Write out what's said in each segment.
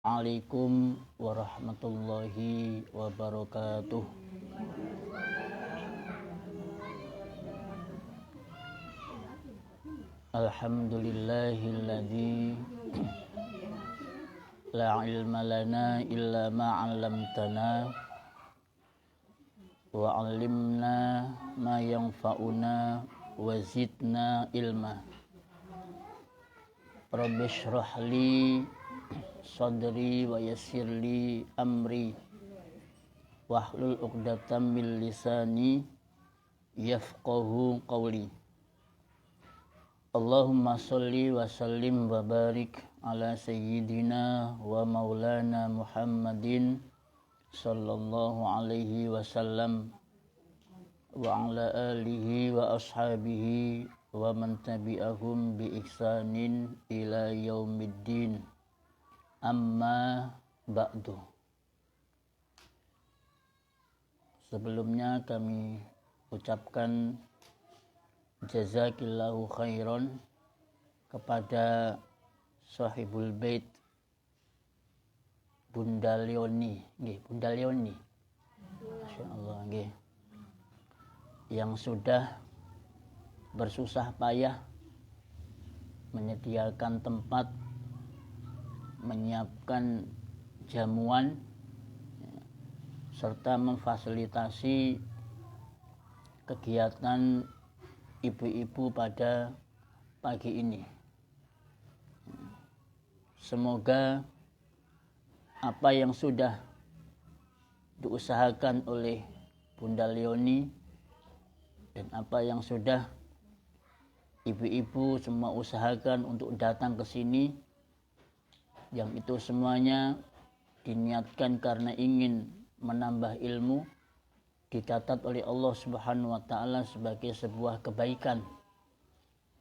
Assalamualaikum warahmatullahi wabarakatuh. Alhamdulillahilladzi la ilma lana illa ma 'allamtana wa 'allimna ma yanfa'una wa zidna ilma. Rabbi shrah li sadri wa yassirli amri wahlul 'uqdatam min lisani yafqahu qawli. Allahumma sholli wa sallim wa barik ala sayyidina wa maulana Muhammadin sallallahu alaihi wasallam wa ala alihi wa ashabihi wa man tabi'ahum bi ihsanin ila yaumiddin. Amma ba'du. Sebelumnya kami ucapkan jazakillahu khairan kepada sahibul bait Bunda Leoni, Bunda Leoni, masyaallah, yang sudah bersusah payah menyediakan tempat, menyiapkan jamuan, serta memfasilitasi kegiatan ibu-ibu pada pagi ini. Semoga apa yang sudah diusahakan oleh Bunda Leoni dan apa yang sudah ibu-ibu semua usahakan untuk datang ke sini, yang itu semuanya diniatkan karena ingin menambah ilmu, dicatat oleh Allah Subhanahu wa taala sebagai sebuah kebaikan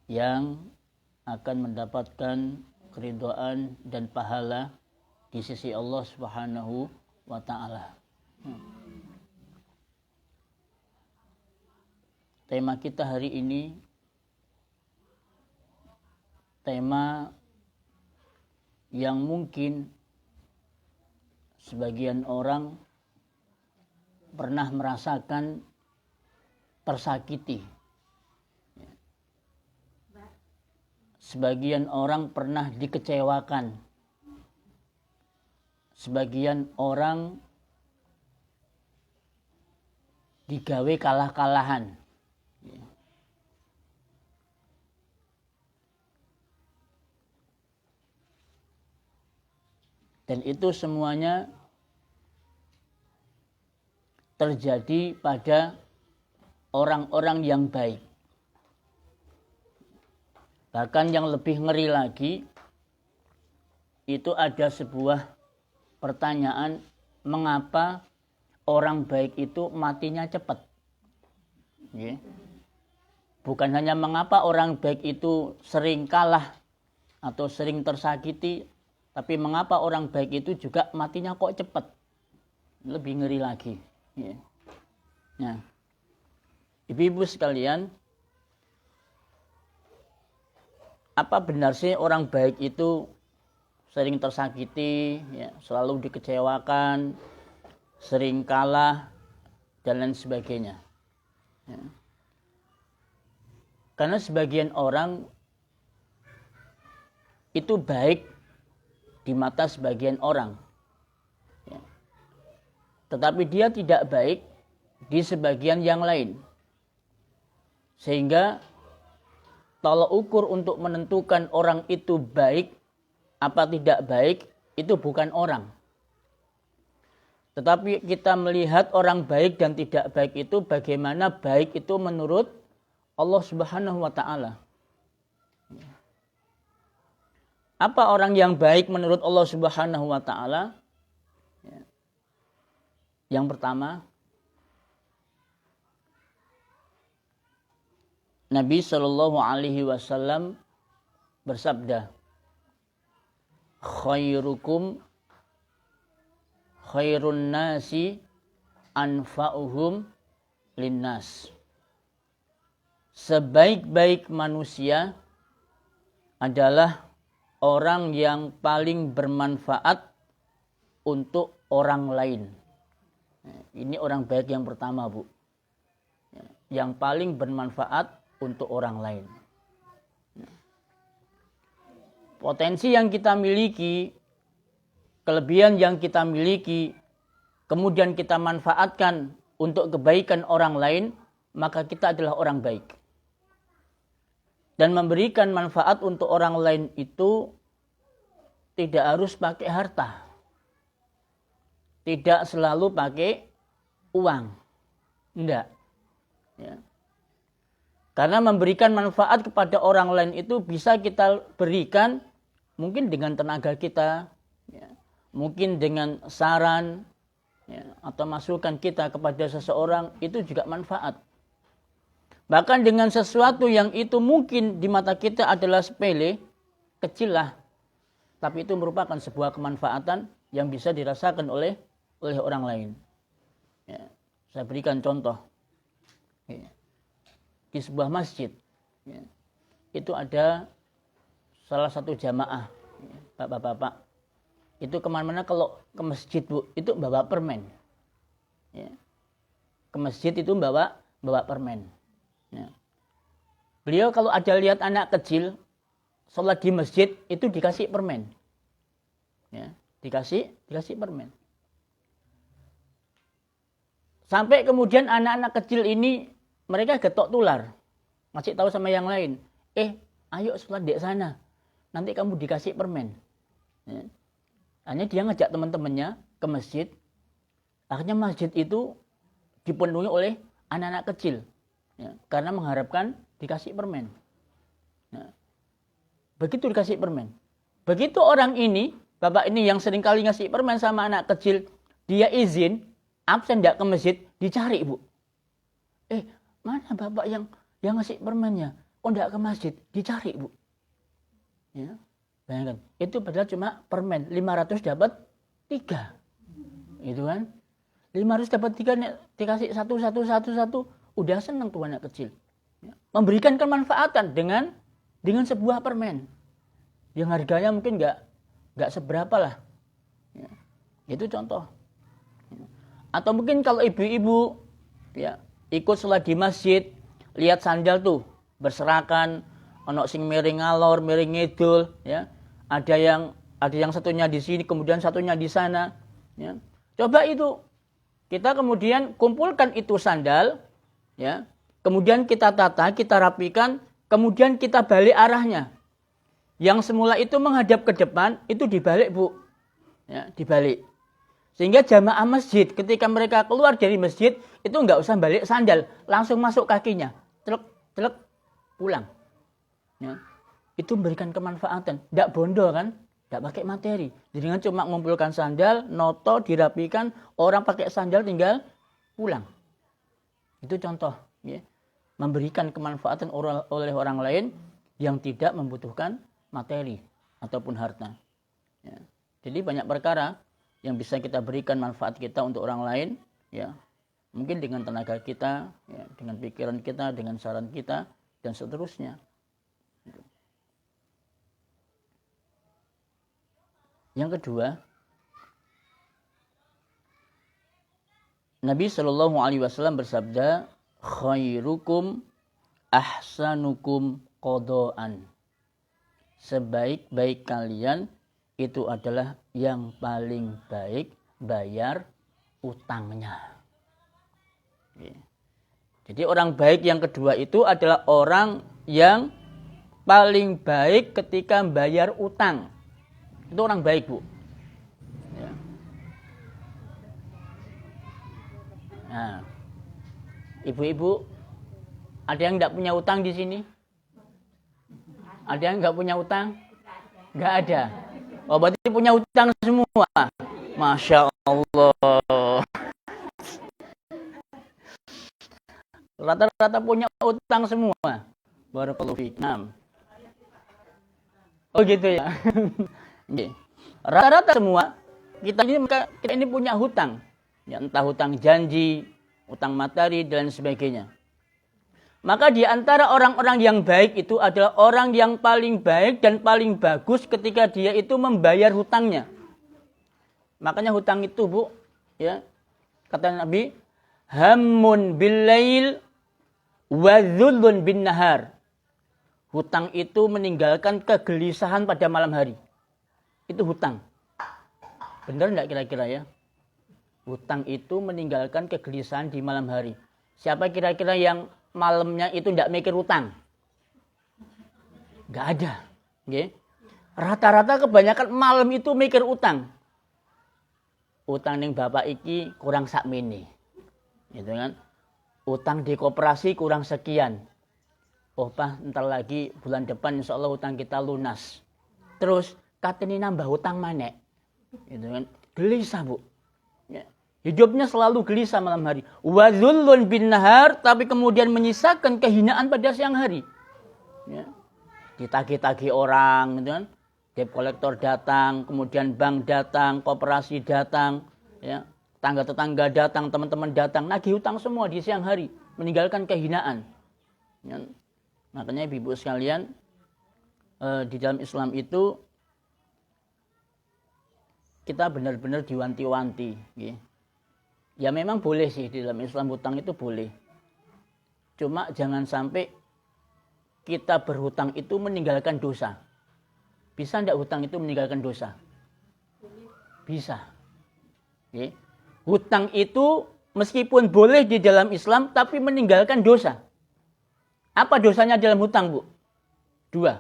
yang akan mendapatkan keridhaan dan pahala di sisi Allah Subhanahu wa taala. Tema kita hari ini tema yang mungkin sebagian orang pernah merasakan tersakiti. Sebagian orang pernah dikecewakan. Sebagian orang digawe kalah-kalahan. Dan itu semuanya terjadi pada orang-orang yang baik. Bahkan yang lebih ngeri lagi, itu ada sebuah pertanyaan, mengapa orang baik itu matinya cepat? Bukan hanya mengapa orang baik itu sering kalah atau sering tersakiti, tapi mengapa orang baik itu juga matinya kok cepat? Lebih ngeri lagi. Nah, ibu-ibu sekalian, apa benar sih orang baik itu sering tersakiti, selalu dikecewakan, sering kalah, dan lain sebagainya? Karena sebagian orang itu baik di mata sebagian orang, tetapi dia tidak baik di sebagian yang lain. Sehingga tolak ukur untuk menentukan orang itu baik apa tidak baik itu bukan orang. Tetapi kita melihat orang baik dan tidak baik itu bagaimana baik itu menurut Allah Subhanahu wa taala. Apa orang yang baik menurut Allah Subhanahu wa taala? Yang pertama, Nabi Shallallahu alaihi wasallam bersabda, khairukum khairun nasi anfa'uhum linnas. Sebaik-baik manusia adalah orang yang paling bermanfaat untuk orang lain. Ini orang baik yang pertama, Bu. Yang paling bermanfaat untuk orang lain. Potensi yang kita miliki, kelebihan yang kita miliki, kemudian kita manfaatkan untuk kebaikan orang lain, maka kita adalah orang baik. Dan memberikan manfaat untuk orang lain itu tidak harus pakai harta. Tidak selalu pakai uang. Tidak. Ya. Karena memberikan manfaat kepada orang lain itu bisa kita berikan mungkin dengan tenaga kita, ya, mungkin dengan saran, ya, atau masukan kita kepada seseorang, itu juga manfaat. Bahkan dengan sesuatu yang itu mungkin di mata kita adalah sepele, kecil lah, tapi itu merupakan sebuah kemanfaatan yang bisa dirasakan oleh orang lain. Ya, saya berikan contoh. Ya, di sebuah masjid, ya, itu ada salah satu jamaah, ya, bapak-bapak, itu kemana-mana kalau ke masjid, Bu, itu bawa permen. Ya. Ke masjid itu bawa permen. Ya. Beliau kalau ada lihat anak kecil sholat di masjid itu dikasih permen. Ya, dikasih permen. Sampai kemudian anak-anak kecil ini mereka getok tular. Ngasih tahu sama yang lain, ayo sholat di sana. Nanti kamu dikasih permen. Ya. Hanya dia ngajak teman-temannya ke masjid. Akhirnya masjid itu dipenuhi oleh anak-anak kecil. Ya, karena mengharapkan dikasih permen. Nah, begitu dikasih permen. Begitu orang ini, bapak ini yang sering kali ngasih permen sama anak kecil, dia izin, absen tidak ke masjid, dicari, Bu. Mana bapak yang ngasih permennya? Kok tidak ke masjid? Dicari, Bu. Ya, bayangkan, itu padahal cuma permen, 500 dapat 3. Itu kan? 500 dapat 3, dikasih satu, udah senang tuh anak kecil. Ya. Memberikan kemanfaatan dengan sebuah permen. Yang harganya mungkin nggak seberapa lah. Ya. Itu contoh. Ya. Atau mungkin kalau ibu-ibu, ya, ikut sholat di masjid, lihat sandal tuh berserakan, ono sing miring ngalor, miring ngidul, ya. Ada yang satunya di sini, kemudian satunya di sana, ya. Coba itu kita kemudian kumpulkan itu sandal, ya. Kemudian kita tata, kita rapikan, kemudian kita balik arahnya. Yang semula itu menghadap ke depan, itu dibalik, Bu. Ya, dibalik. Sehingga jamaah masjid ketika mereka keluar dari masjid itu enggak usah balik sandal, langsung masuk kakinya, telek pulang. Ya. Itu memberikan kemanfaatan, enggak bondo kan, enggak pakai materi. Jadi dengan cuma mengumpulkan sandal, noto dirapikan, orang pakai sandal tinggal pulang. Itu contoh, ya. Memberikan kemanfaatan oleh orang lain yang tidak membutuhkan materi ataupun harta. Ya. Jadi banyak perkara yang bisa kita berikan manfaat kita untuk orang lain, ya, mungkin dengan tenaga kita, ya, dengan pikiran kita, dengan saran kita, dan seterusnya. Yang kedua, Nabi Shallallahu Alaihi Wasallam bersabda, khairukum ahsanukum qadaan. Sebaik-baik kalian itu adalah yang paling baik bayar utangnya. Jadi orang baik yang kedua itu adalah orang yang paling baik ketika bayar utang. Itu orang baik, Bu. Ya. Nah, ibu-ibu, ada yang tidak punya utang di sini? Ada yang nggak punya utang? Nggak ada. Oh, berarti punya utang semua. Masya Allah. Rata-rata punya utang semua. Barakallahu fiik. Oh gitu ya. Rata-rata semua kita ini punya hutang. Ya, entah hutang janji, hutang materi dan sebagainya. Maka di antara orang-orang yang baik itu adalah orang yang paling baik dan paling bagus ketika dia itu membayar hutangnya. Makanya hutang itu, Bu, ya, kata Nabi, hammun bil-lail wa dhullun bin-nahar. Hutang itu meninggalkan kegelisahan pada malam hari. Itu hutang. Benar enggak kira-kira ya? Hutang itu meninggalkan kegelisahan di malam hari. Siapa kira-kira yang malamnya itu enggak mikir hutang? Enggak ada. Okay? Rata-rata kebanyakan malam itu mikir utang. Utang ning bapak iki kurang sakmene. Gitu kan? Utang di koperasi kurang sekian. Oh, Pak, ntar lagi bulan depan insya Allah utang kita lunas. Terus katanya nambah utang manek. Gitu kan? Gelisah, Bu. Ya. Hidupnya selalu gelisah malam hari. Wa dhullun bin nahar, tapi kemudian menyisakan kehinaan pada siang hari. Ya. Ditagih-tagih orang, gitu kan? Debt kolektor datang, kemudian bank datang, koperasi datang, ya, tetangga-tetangga datang, teman-teman datang, nagih hutang semua di siang hari, meninggalkan kehinaan. Ya. Makanya ibu sekalian, di dalam Islam itu kita benar-benar diwanti-wanti. Ya. Ya memang boleh sih di dalam Islam hutang itu boleh. Cuma jangan sampai kita berhutang itu meninggalkan dosa. Bisa enggak hutang itu meninggalkan dosa? Bisa. Okay. Hutang itu meskipun boleh di dalam Islam, tapi meninggalkan dosa. Apa dosanya dalam hutang, Bu? 2.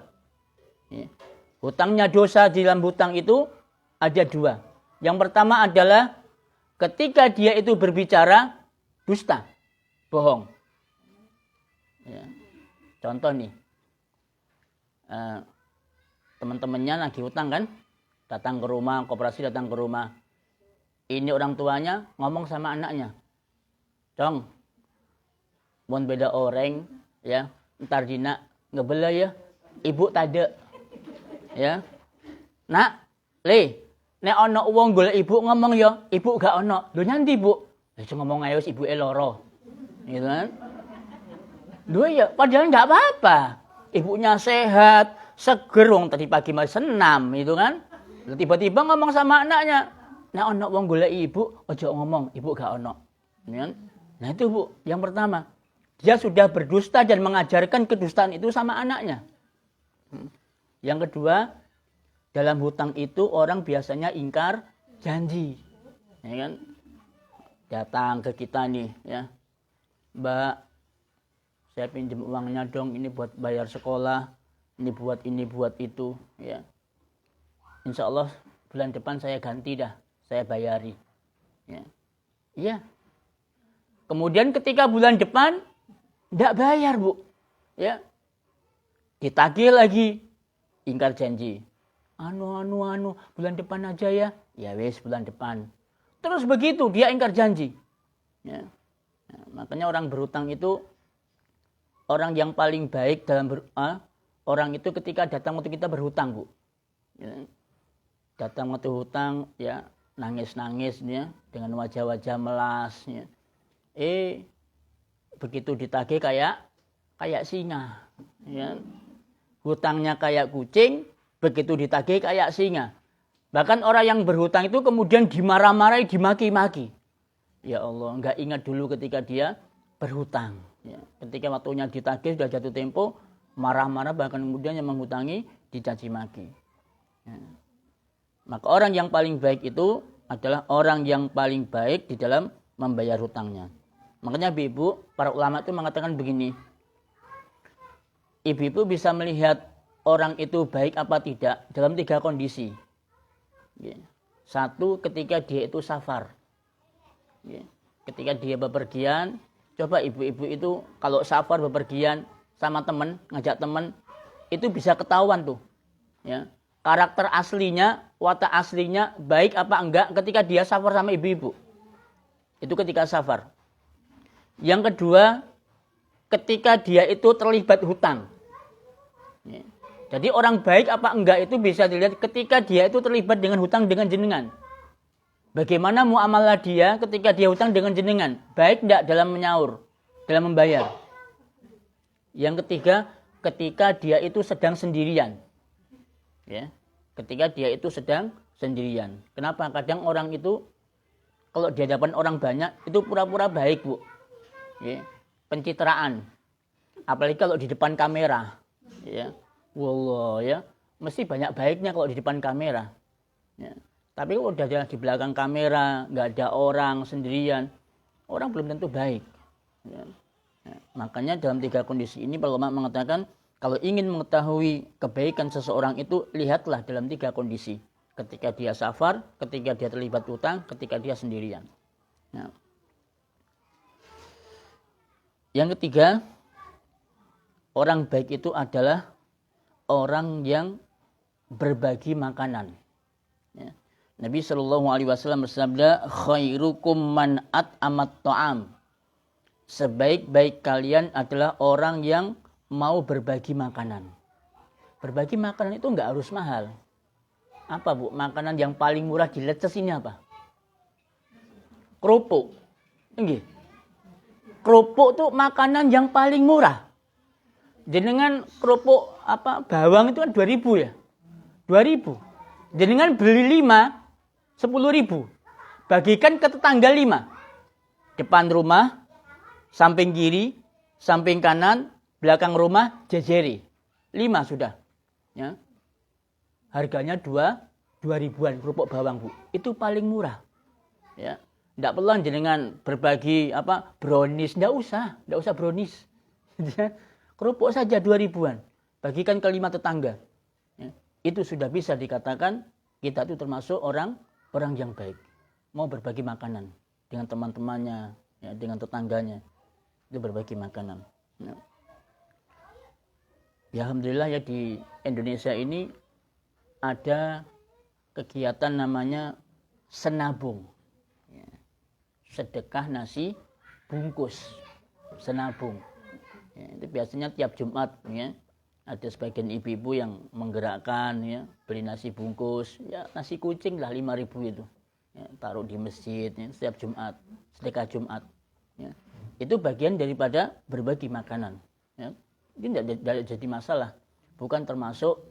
Okay. Hutangnya dosa di dalam hutang itu ada 2. Yang pertama adalah ketika dia itu berbicara dusta, bohong. Ya. Contoh nih. Teman-temannya lagi hutang kan, datang ke rumah, koperasi datang ke rumah. Ini orang tuanya ngomong sama anaknya, Cong, mohon beda orang, ya, ntar dina ngebela ya, ibu tade, ya, nak, le, nek ono uang golek ibu ngomong ya, ibu gak ono, lu nanti bu, cuma ngomong ayo ibu eloro, gitu kan? Dua ya, padahal nggak apa-apa, ibunya sehat. Seger wong tadi pagi masih senam itu kan. Tiba-tiba ngomong sama anaknya, "Nek ono wong golek ibu, ojo ngomong ibu gak ono." Kan? Nah itu Bu, yang pertama. Dia sudah berdusta dan mengajarkan kedustaan itu sama anaknya. Yang kedua, dalam hutang itu orang biasanya ingkar janji. Ya kan? Datang ke kita nih, ya. Mbak, saya pinjam uangnya dong, ini buat bayar sekolah. Ini buat itu, ya. Insya Allah bulan depan saya ganti dah, saya bayari. Ya. Iya. Kemudian ketika bulan depan tidak bayar, Bu, ya, ditagih lagi, ingkar janji. Bulan depan aja ya. Ya wes bulan depan. Terus begitu dia ingkar janji. Ya. Nah, makanya orang berhutang itu orang yang paling baik dalam orang itu ketika datang untuk kita berhutang, Bu. Ya. Datang untuk hutang, ya, nangis-nangis, ya, dengan wajah-wajah melas. Ya. Begitu ditagih kayak singa. Ya. Hutangnya kayak kucing, begitu ditagih kayak singa. Bahkan orang yang berhutang itu kemudian dimarah-marahi, dimaki-maki. Ya Allah, enggak ingat dulu ketika dia berhutang. Ya. Ketika waktunya ditagih, sudah jatuh tempo, marah-marah, bahkan kemudian yang menghutangi dicaci maki. Ya. Maka orang yang paling baik itu adalah orang yang paling baik di dalam membayar hutangnya. Makanya ibu, para ulama itu mengatakan begini. Ibu bisa melihat orang itu baik apa tidak dalam 3 kondisi. Ya. 1, ketika dia itu safar. Ya. Ketika dia bepergian, coba ibu-ibu itu kalau safar bepergian sama teman, ngajak teman, itu bisa ketahuan tuh. Ya. Karakter aslinya, watak aslinya baik apa enggak ketika dia safar sama ibu-ibu. Itu ketika safar. Yang kedua, ketika dia itu terlibat hutang. Ya. Jadi orang baik apa enggak itu bisa dilihat ketika dia itu terlibat dengan hutang dengan jenengan. Bagaimana muamalah dia ketika dia hutang dengan jenengan? Baik enggak dalam menyaur, dalam membayar? Yang ketiga, ketika dia itu sedang sendirian. Ya. Ketika dia itu sedang sendirian. Kenapa? Kadang orang itu kalau di hadapan orang banyak itu pura-pura baik, Bu. Ya, pencitraan. Apalagi kalau di depan kamera. Ya. Wallah ya, mesti banyak baiknya kalau di depan kamera. Ya. Tapi kalau udah di belakang kamera, nggak ada orang, sendirian, orang belum tentu baik. Ya. Ya. Makanya dalam 3 kondisi ini para ulama mengatakan kalau ingin mengetahui kebaikan seseorang itu lihatlah dalam 3 kondisi. Ketika dia safar, ketika dia terlibat utang, ketika dia sendirian. Nah. Yang ketiga, orang baik itu adalah orang yang berbagi makanan. Ya. Nabi SAW bersabda, khairukum man at'amat ta'am. Sebaik-baik kalian adalah orang yang mau berbagi makanan. Berbagi makanan itu enggak harus mahal. Apa, Bu? Makanan yang paling murah di Leces ini apa? Kerupuk. Nggih. Kerupuk itu makanan yang paling murah. Jenengan kerupuk bawang itu kan 2.000 ya. 2.000. Jenengan beli 5, 10.000. Bagikan ke tetangga 5. Depan rumah, samping kiri, samping kanan, belakang rumah, jejeri. 5 sudah. Ya. Harganya 2.000-an kerupuk bawang, Bu. Itu paling murah. Ya. Tidak perlu jenengan berbagi brownies, tidak usah brownies. Kerupuk saja 2.000-an. Bagikan ke 5 tetangga. Ya. Itu sudah bisa dikatakan kita itu termasuk orang yang baik. Mau berbagi makanan dengan teman-temannya, ya, dengan tetangganya. Itu berbagi makanan. Ya. Ya, alhamdulillah ya di Indonesia ini ada kegiatan namanya senabung. Ya. Sedekah nasi bungkus. Senabung. Ya, itu biasanya tiap Jumat ya. Ada sebagian ibu-ibu yang menggerakkan ya, beli nasi bungkus, ya nasi kucing lah 5.000 itu. Ya, taruh di masjid ya, setiap Jumat, sedekah Jumat. Ya. Itu bagian daripada berbagi makanan. Ya. Itu tidak jadi masalah. Bukan termasuk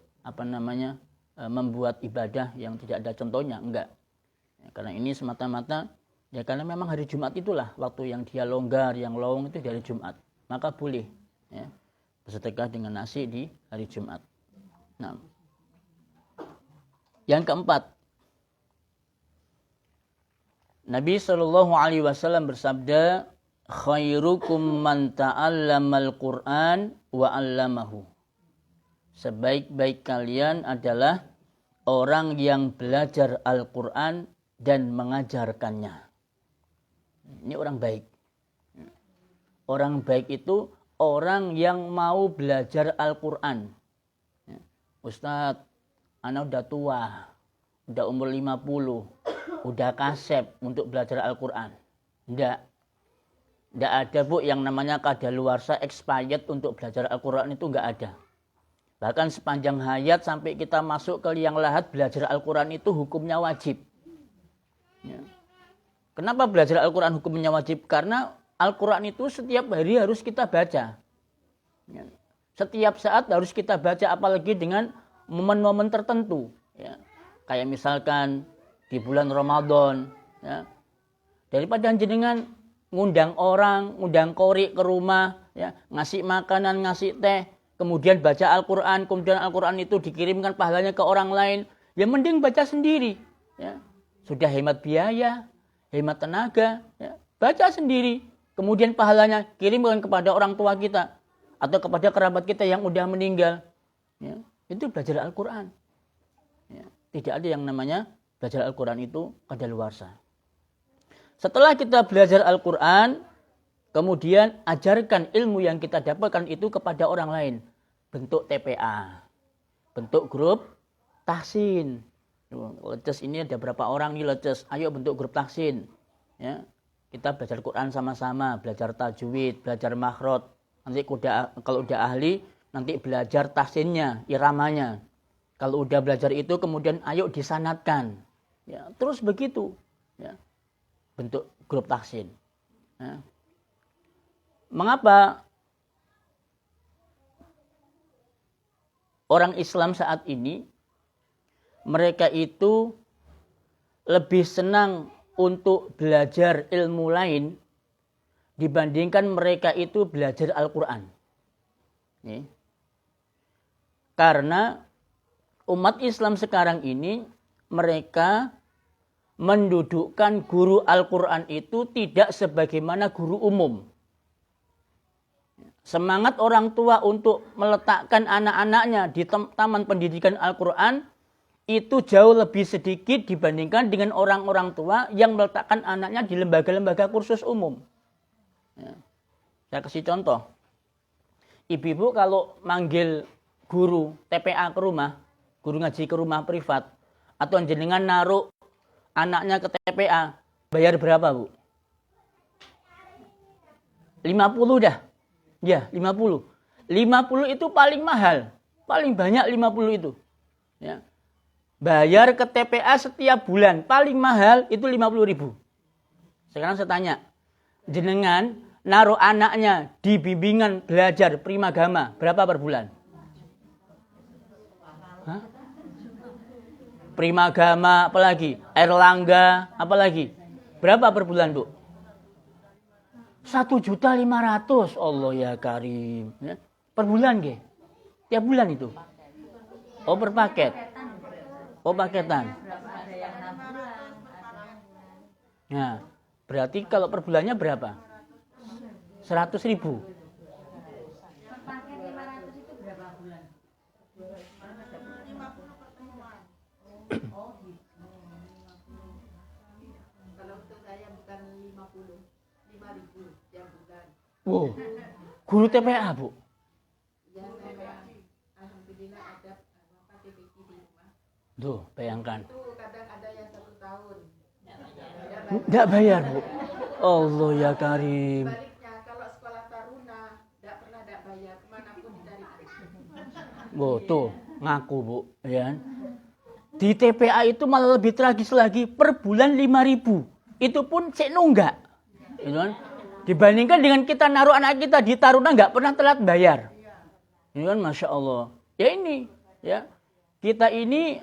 membuat ibadah yang tidak ada contohnya, enggak. Ya, karena ini semata-mata ya karena memang hari Jumat itulah waktu yang dia longgar, yang lowong itu di hari Jumat. Maka boleh ya, bersedekah dengan nasi di hari Jumat. Nah, yang keempat, Nabi SAW bersabda, khairukum man ta'allamal Qur'an wa 'allamahu. Sebaik-baik kalian adalah orang yang belajar Al-Quran dan mengajarkannya. Ini orang baik. Orang baik itu orang yang mau belajar Al-Quran. Ustadz, anak udah tua, udah umur 50, udah kasep untuk belajar Al-Quran. Tidak ada, Bu, yang namanya kadaluarsa expired untuk belajar Al-Quran itu enggak ada. Bahkan sepanjang hayat sampai kita masuk ke liang lahat belajar Al-Quran itu hukumnya wajib. Ya. Kenapa belajar Al-Quran hukumnya wajib? Karena Al-Quran itu setiap hari harus kita baca. Ya. Setiap saat harus kita baca, apalagi dengan momen-momen tertentu. Ya. Kayak misalkan di bulan Ramadan. Ya. Daripada jenengan ngundang orang, ngundang qori ke rumah, ya, ngasih makanan, ngasih teh, kemudian baca Al-Quran, kemudian Al-Quran itu dikirimkan pahalanya ke orang lain, ya mending baca sendiri. Ya. Sudah hemat biaya, hemat tenaga, ya. Baca sendiri. Kemudian pahalanya kirimkan kepada orang tua kita atau kepada kerabat kita yang udah meninggal. Ya. Itu belajar Al-Quran. Ya. Tidak ada yang namanya belajar Al-Quran itu kadaluarsa. Setelah kita belajar Al-Quran, kemudian ajarkan ilmu yang kita dapatkan itu kepada orang lain. Bentuk TPA, bentuk grup tahsin. Leces ini ada berapa orang nih leces? Ayo bentuk grup tahsin. Ya, kita belajar Quran sama-sama, belajar tajwid, belajar makhraj. Nanti kalau udah ahli, nanti belajar tahsinnya, iramanya. Kalau udah belajar itu, kemudian ayo disanatkan. Ya, terus begitu. Ya, bentuk grup tahsin. Ya. Mengapa orang Islam saat ini mereka itu lebih senang untuk belajar ilmu lain dibandingkan mereka itu belajar Al-Quran. Karena umat Islam sekarang ini mereka mendudukkan guru Al-Quran itu tidak sebagaimana guru umum. Semangat orang tua untuk meletakkan anak-anaknya di taman pendidikan Al-Quran itu jauh lebih sedikit dibandingkan dengan orang-orang tua yang meletakkan anaknya di lembaga-lembaga kursus umum. Saya kasih contoh. Ibu-ibu kalau manggil guru TPA ke rumah, guru ngaji ke rumah privat, atau jenengan naruh anaknya ke TPA, bayar berapa, Bu? 50 dah. Ya, 50. 50 itu paling mahal. Paling banyak 50 itu. Ya. Bayar ke TPA setiap bulan. Paling mahal itu 50.000. Sekarang saya tanya. Jenengan naruh anaknya di bimbingan belajar Primagama. Berapa per bulan? Hah? Primagama, apalagi? Erlangga, apalagi? Berapa per bulan, Bu? 1.500.000. Allah ya Karim. Ya. Per bulan, ge? Tiap bulan itu? Oh, per paket. Oh, paketan. Nah, berarti kalau per bulannya berapa? 100.000. Wow, guru TPA, Bu? Alhamdulillah ada TPQ di rumah. Tuh, bayangkan. Itu kadang ada yang 1 tahun. Nggak bayar, Bu. Allah ya Karim. Sebaliknya, kalau sekolah taruna, nggak pernah bayar. Kemanapun ditarik. Oh, tuh, ngaku, Bu. Ya. Di TPA itu malah lebih tragis lagi. Per bulan 5.000. Itu pun cek nunggak. Gitu kan? Dibandingkan dengan kita naruh anak kita di taruna nggak pernah telat bayar. Ini kan Masya Allah. Ya ini. Ya. Kita ini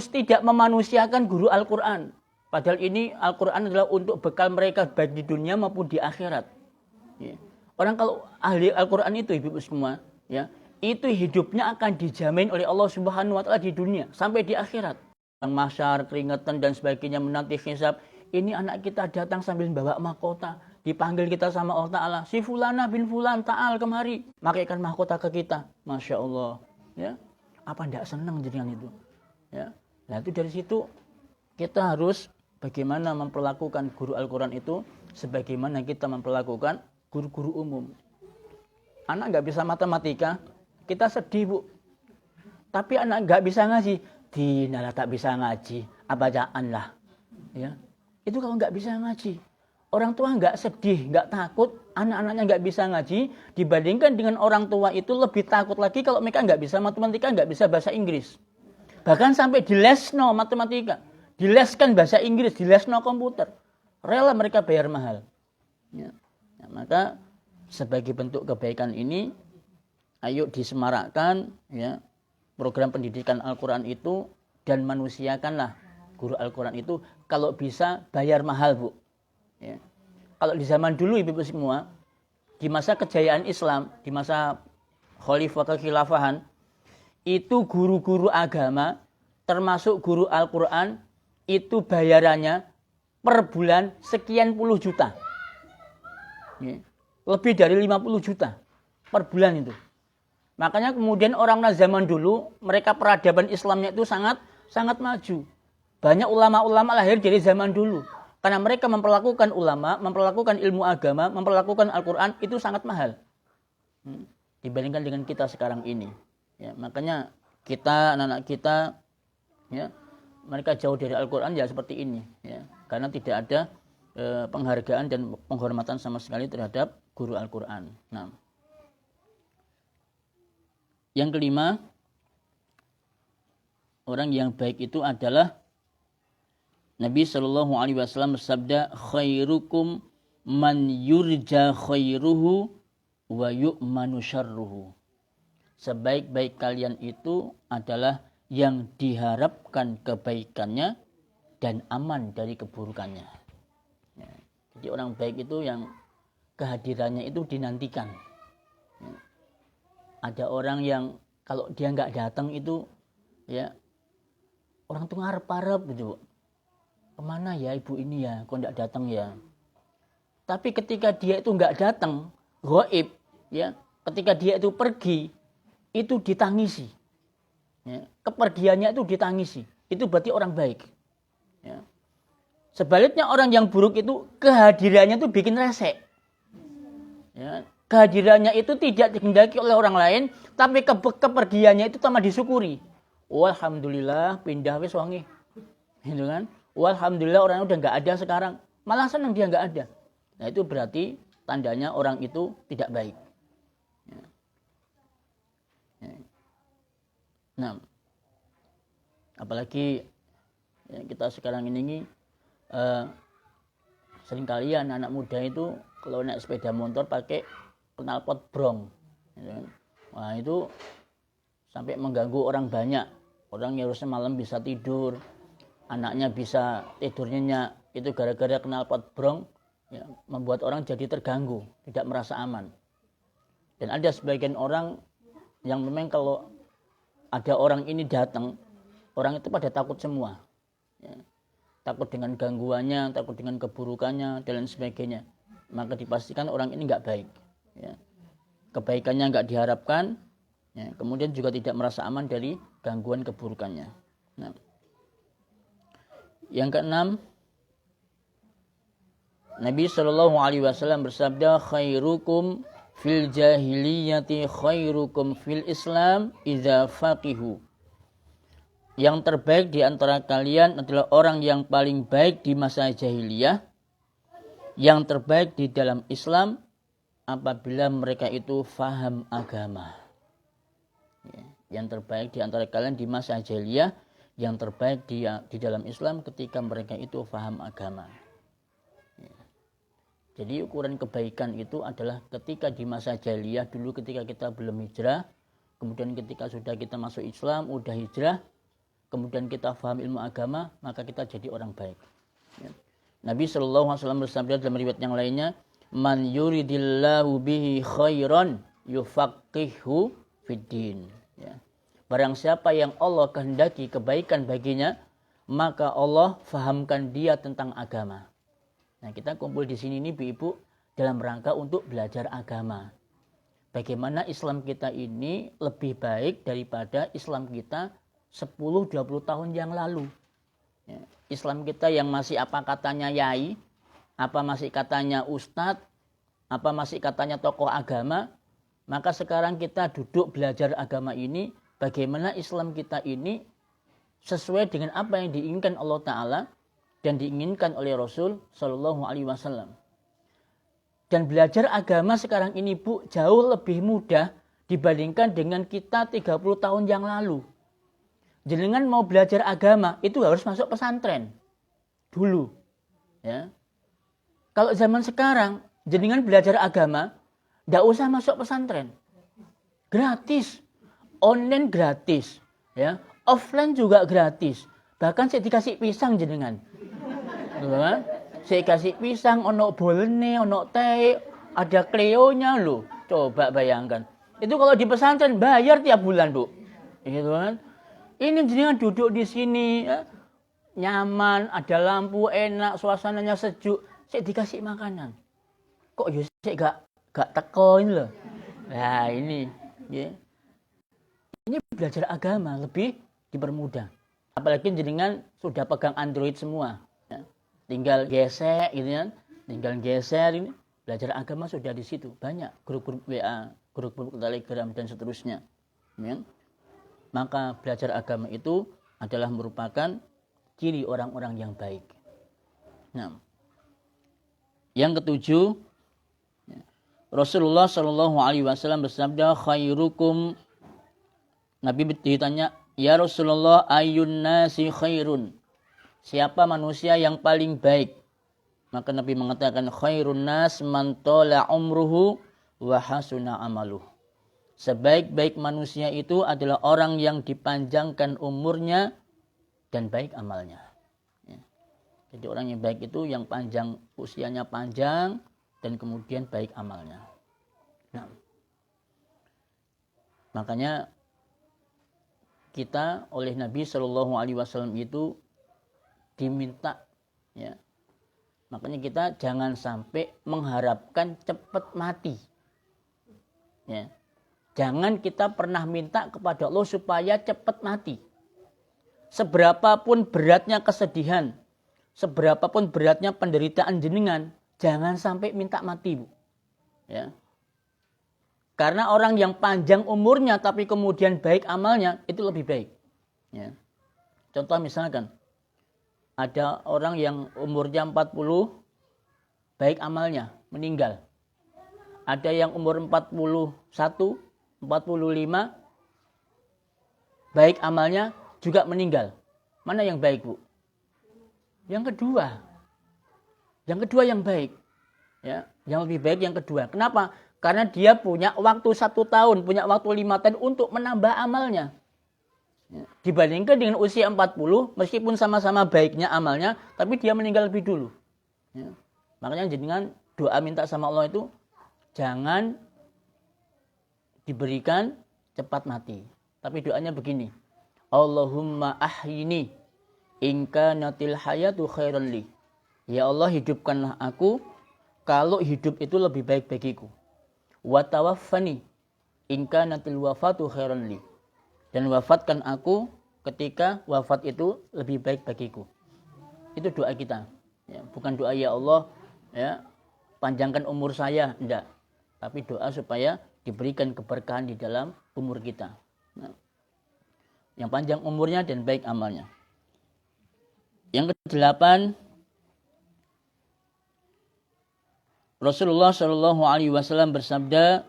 tidak memanusiakan guru Al-Quran. Padahal ini Al-Quran adalah untuk bekal mereka baik di dunia maupun di akhirat. Ya. Orang kalau ahli Al-Quran itu ibu semua. Ya, itu hidupnya akan dijamin oleh Allah Subhanahu wa Ta'ala di dunia sampai di akhirat. Mahsyar, keringetan dan sebagainya menanti hisab. Ini anak kita datang sambil bawa mahkota. Dipanggil kita sama Allah Ta'ala. Si fulana bin fulan ta'al kemari. Makaikan mahkota ke kita. Masya Allah. Ya. Apa tidak senang dengan itu? Ya. Nah itu dari situ kita harus bagaimana memperlakukan guru Al-Quran itu. Sebagaimana kita memperlakukan guru-guru umum. Anak nggak bisa matematika. Kita sedih, Bu. Tapi anak nggak bisa ngaji. Dinalah tak bisa ngaji. Abacaan lah. Ya. Itu kalau nggak bisa ngaji. Orang tua nggak sedih, nggak takut, anak-anaknya nggak bisa ngaji, dibandingkan dengan orang tua itu lebih takut lagi kalau mereka nggak bisa matematika, nggak bisa bahasa Inggris. Bahkan sampai dilesno matematika, dileskan bahasa Inggris, dilesno komputer. Rela mereka bayar mahal. Ya. Ya, maka sebagai bentuk kebaikan ini, ayo disemarakkan ya, program pendidikan Al-Quran itu dan manusiakanlah guru Al-Quran itu. Kalau bisa bayar mahal, Bu. Ya. Kalau di zaman dulu ibu-ibu semua, di masa kejayaan Islam, di masa khalifah kekhilafahan, itu guru-guru agama, termasuk guru Al-Quran, itu bayarannya per bulan sekian puluh juta. Ya. Lebih dari 50 juta per bulan itu. Makanya kemudian orang zaman dulu, mereka peradaban Islamnya itu sangat maju. Banyak ulama-ulama lahir dari zaman dulu. Karena mereka memperlakukan ulama, memperlakukan ilmu agama, memperlakukan Al-Quran, itu sangat mahal. Dibandingkan dengan kita sekarang ini. Ya, makanya kita, anak-anak kita, ya, mereka jauh dari Al-Quran ya seperti ini. Ya, karena tidak ada penghargaan dan penghormatan sama sekali terhadap guru Al-Quran. Nah. Yang kelima, orang yang baik itu adalah Nabi Shallallahu Alaihi Wasallam bersabda, khairukum man yurja khairuhu wa yu'manu syarruhu. Sebaik-baik kalian itu adalah yang diharapkan kebaikannya dan aman dari keburukannya. Ya. Jadi orang baik itu yang kehadirannya itu dinantikan. Ya. Ada orang yang kalau dia nggak datang itu, ya orang tuh ngarep-ngarep gitu. Kemana ya ibu ini ya, kok nggak datang ya? Tapi ketika dia itu nggak datang, ghaib, ya, ketika dia itu pergi, itu ditangisi. Ya. Kepergiannya itu ditangisi. Itu berarti orang baik. Ya. Sebaliknya orang yang buruk itu kehadirannya itu bikin resek. Ya. Kehadirannya itu tidak dikehendaki oleh orang lain, tapi kepergiannya itu tambah disyukuri. Alhamdulillah pindah wis wangi. Gitu kan? Alhamdulillah orang udah nggak ada sekarang. Malah senang dia nggak ada. Nah itu berarti tandanya orang itu tidak baik. Ya. Ya. Nah, apalagi ya, kita sekarang ini seringkali anak-anak muda itu kalau naik sepeda motor pakai knalpot brong. Ya. Nah itu sampai mengganggu orang banyak. Orang yang harusnya malam bisa tidur, anaknya bisa tidur nyenyak, itu gara-gara knalpot brong, ya, membuat orang jadi terganggu, tidak merasa aman. Dan ada sebagian orang yang memang kalau ada orang ini datang, orang itu pada takut semua. Ya. Takut dengan gangguannya, takut dengan keburukannya, dan lain sebagainya. Maka dipastikan orang ini nggak baik. Ya. Kebaikannya nggak diharapkan, ya. Kemudian juga tidak merasa aman dari gangguan keburukannya. Nah. Yang keenam, Nabi SAW bersabda, khairukum fil jahiliyati khairukum fil Islam idza faqihu. Yang terbaik di antara kalian adalah orang yang paling baik di masa jahiliyah, yang terbaik di dalam Islam apabila mereka itu faham agama. Ya, yang terbaik di antara kalian di masa jahiliyah, yang terbaik di dalam Islam ketika mereka itu faham agama. Ya. Jadi ukuran kebaikan itu adalah ketika di masa jahiliyah dulu ketika kita belum hijrah, kemudian ketika sudah kita masuk Islam, udah hijrah, kemudian kita faham ilmu agama, maka kita jadi orang baik. Ya. Nabi SAW bersabda dalam riwayat yang lainnya, man yuridillahu bihi khairan yufaqihu fiddin. Ya. Barang siapa yang Allah kehendaki kebaikan baginya, maka Allah fahamkan dia tentang agama. Nah, kita kumpul di sini nih Ibu dalam rangka untuk belajar agama. Bagaimana Islam kita ini lebih baik daripada Islam kita 10-20 tahun yang lalu. Ya. Islam kita yang masih apa katanya yai, apa masih katanya ustadz, apa masih katanya tokoh agama, maka sekarang kita duduk belajar agama ini, bagaimana Islam kita ini sesuai dengan apa yang diinginkan Allah Ta'ala dan diinginkan oleh Rasul Sallallahu Alaihi Wasallam. Dan belajar agama sekarang ini Bu, jauh lebih mudah dibandingkan dengan kita 30 tahun yang lalu. Jenengan mau belajar agama itu harus masuk pesantren dulu. Ya. Kalau zaman sekarang jenengan belajar agama tidak usah masuk pesantren, gratis, online gratis, ya, offline juga gratis. Bahkan saya dikasih pisang jenengan, ya. Saya kasih pisang, ono bolene, ono teh, ada kleonya loh. Coba bayangkan. Itu kalau di pesantren bayar tiap bulan Bu, gitu kan? Ini jenengan duduk di sini, ya, nyaman, ada lampu, enak, suasananya sejuk. Saya dikasih makanan. Kok ya saya gak teko ini loh. Nah ini, ya. Ini belajar agama lebih dipermudah. Apalagi jenengan sudah pegang Android semua. Ya. Tinggal gesek, gitu kan? Tinggal geser ini. Belajar agama sudah di situ. Banyak grup-grup WA, grup-grup Telegram dan seterusnya. Ya. Maka belajar agama itu adalah merupakan ciri orang-orang yang baik. Nah, yang ketujuh, Rasulullah Shallallahu Alaihi Wasallam bersabda, khairukum. Nabi ditanya, ya Rasulullah, ayun nasi khairun. Siapa manusia yang paling baik? Maka Nabi mengatakan, khairun nas man tala umruhu wa hasuna amaluh. Sebaik-baik manusia itu adalah orang yang dipanjangkan umurnya dan baik amalnya. Ya. Jadi orang yang baik itu yang panjang, usianya panjang dan kemudian baik amalnya. Nah, makanya kita oleh Nabi Shallallahu Alaihi Wasallam itu diminta, ya. Makanya kita jangan sampai mengharapkan cepat mati. Ya. Jangan kita pernah minta kepada Allah supaya cepat mati. Seberapapun beratnya kesedihan, seberapapun beratnya penderitaan jenengan, jangan sampai minta mati, Bu. Ya. Karena orang yang panjang umurnya tapi kemudian baik amalnya, itu lebih baik. Ya. Contoh misalkan, ada orang yang umurnya 40, baik amalnya, meninggal. Ada yang umur 41, 45, baik amalnya juga meninggal. Mana yang baik, Bu? Yang kedua. Yang kedua yang baik. Ya, yang lebih baik yang kedua. Kenapa? Karena dia punya waktu 1 tahun, punya waktu 5 tahun untuk menambah amalnya. Ya, dibandingkan dengan usia 40, meskipun sama-sama baiknya amalnya, tapi dia meninggal lebih dulu. Ya. Makanya jenengan doa minta sama Allah itu, jangan diberikan cepat mati. Tapi doanya begini, Allahumma ahyini in kanatil hayatu khairan li. Ya Allah, hidupkanlah aku kalau hidup itu lebih baik bagiku. Wa tawaffani in kanatil wafatu khairan li. Dan wafatkan aku ketika wafat itu lebih baik bagiku. Itu doa kita. Ya, bukan doa ya Allah, ya, panjangkan umur saya, enggak. Tapi doa supaya diberikan keberkahan di dalam umur kita. Nah, yang panjang umurnya dan baik amalnya. Yang ke-8, Rasulullah Shallallahu Alaihi Wasallam bersabda,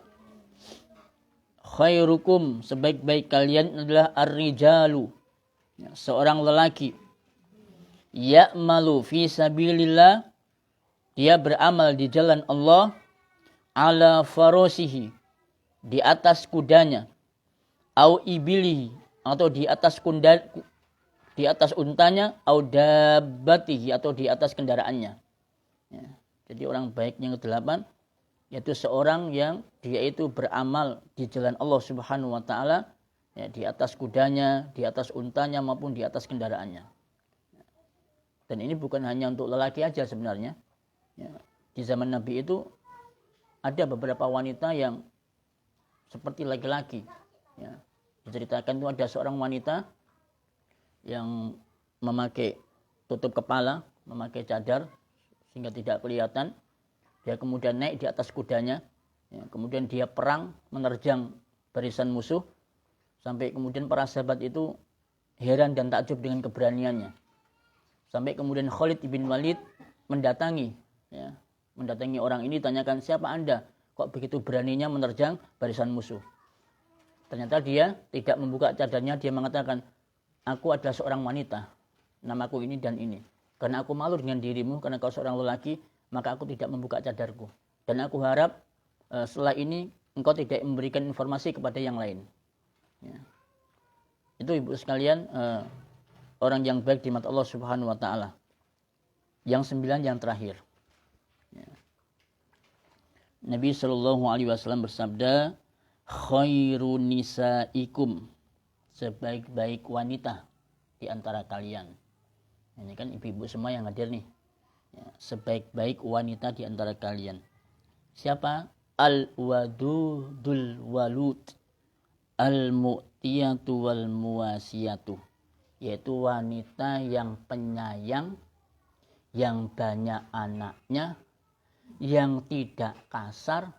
khairukum, sebaik-baik kalian adalah ar-rijalu, seorang lelaki, ya'malu fi sabilillah, dia beramal di jalan Allah, ala farosihi, di atas kudanya, au ibilihi, atau di atas untanya, au dabbatihi, atau di atas kendaraannya. Ya. Jadi orang baik yang ke-8 yaitu seorang yang dia itu beramal di jalan Allah Subhanahu wa taala, ya, di atas kudanya, di atas untanya maupun di atas kendaraannya. Dan ini bukan hanya untuk lelaki aja sebenarnya. Ya. Di zaman Nabi itu ada beberapa wanita yang seperti laki-laki. Ya. Diceritakan itu ada seorang wanita yang memakai tutup kepala, memakai cadar sehingga tidak kelihatan. Dia kemudian naik di atas kudanya, ya, kemudian dia perang menerjang barisan musuh, sampai kemudian para sahabat itu heran dan takjub dengan keberaniannya. Sampai kemudian Khalid bin Walid mendatangi orang ini, tanyakan, siapa Anda? Kok begitu beraninya menerjang barisan musuh? Ternyata dia tidak membuka cadarnya, dia mengatakan, aku adalah seorang wanita, namaku ini dan ini. Karena aku malu dengan dirimu, karena kau seorang lelaki, maka aku tidak membuka cadarku. Dan aku harap setelah ini engkau tidak memberikan informasi kepada yang lain. Ya. Itu ibu sekalian, orang yang baik di mata Allah Subhanahu wa taala. Yang 9 yang terakhir. Ya. Nabi Shallallahu Alaihi Wasallam bersabda, khairun nisaikum, sebaik-baik wanita di antara kalian. Ini kan ibu-ibu semua yang hadir nih. Ya, sebaik-baik wanita di antara kalian. Siapa? Al-wadudul walud, al-mu'tiyatu wal muwasiyatu. Yaitu wanita yang penyayang, yang banyak anaknya, yang tidak kasar,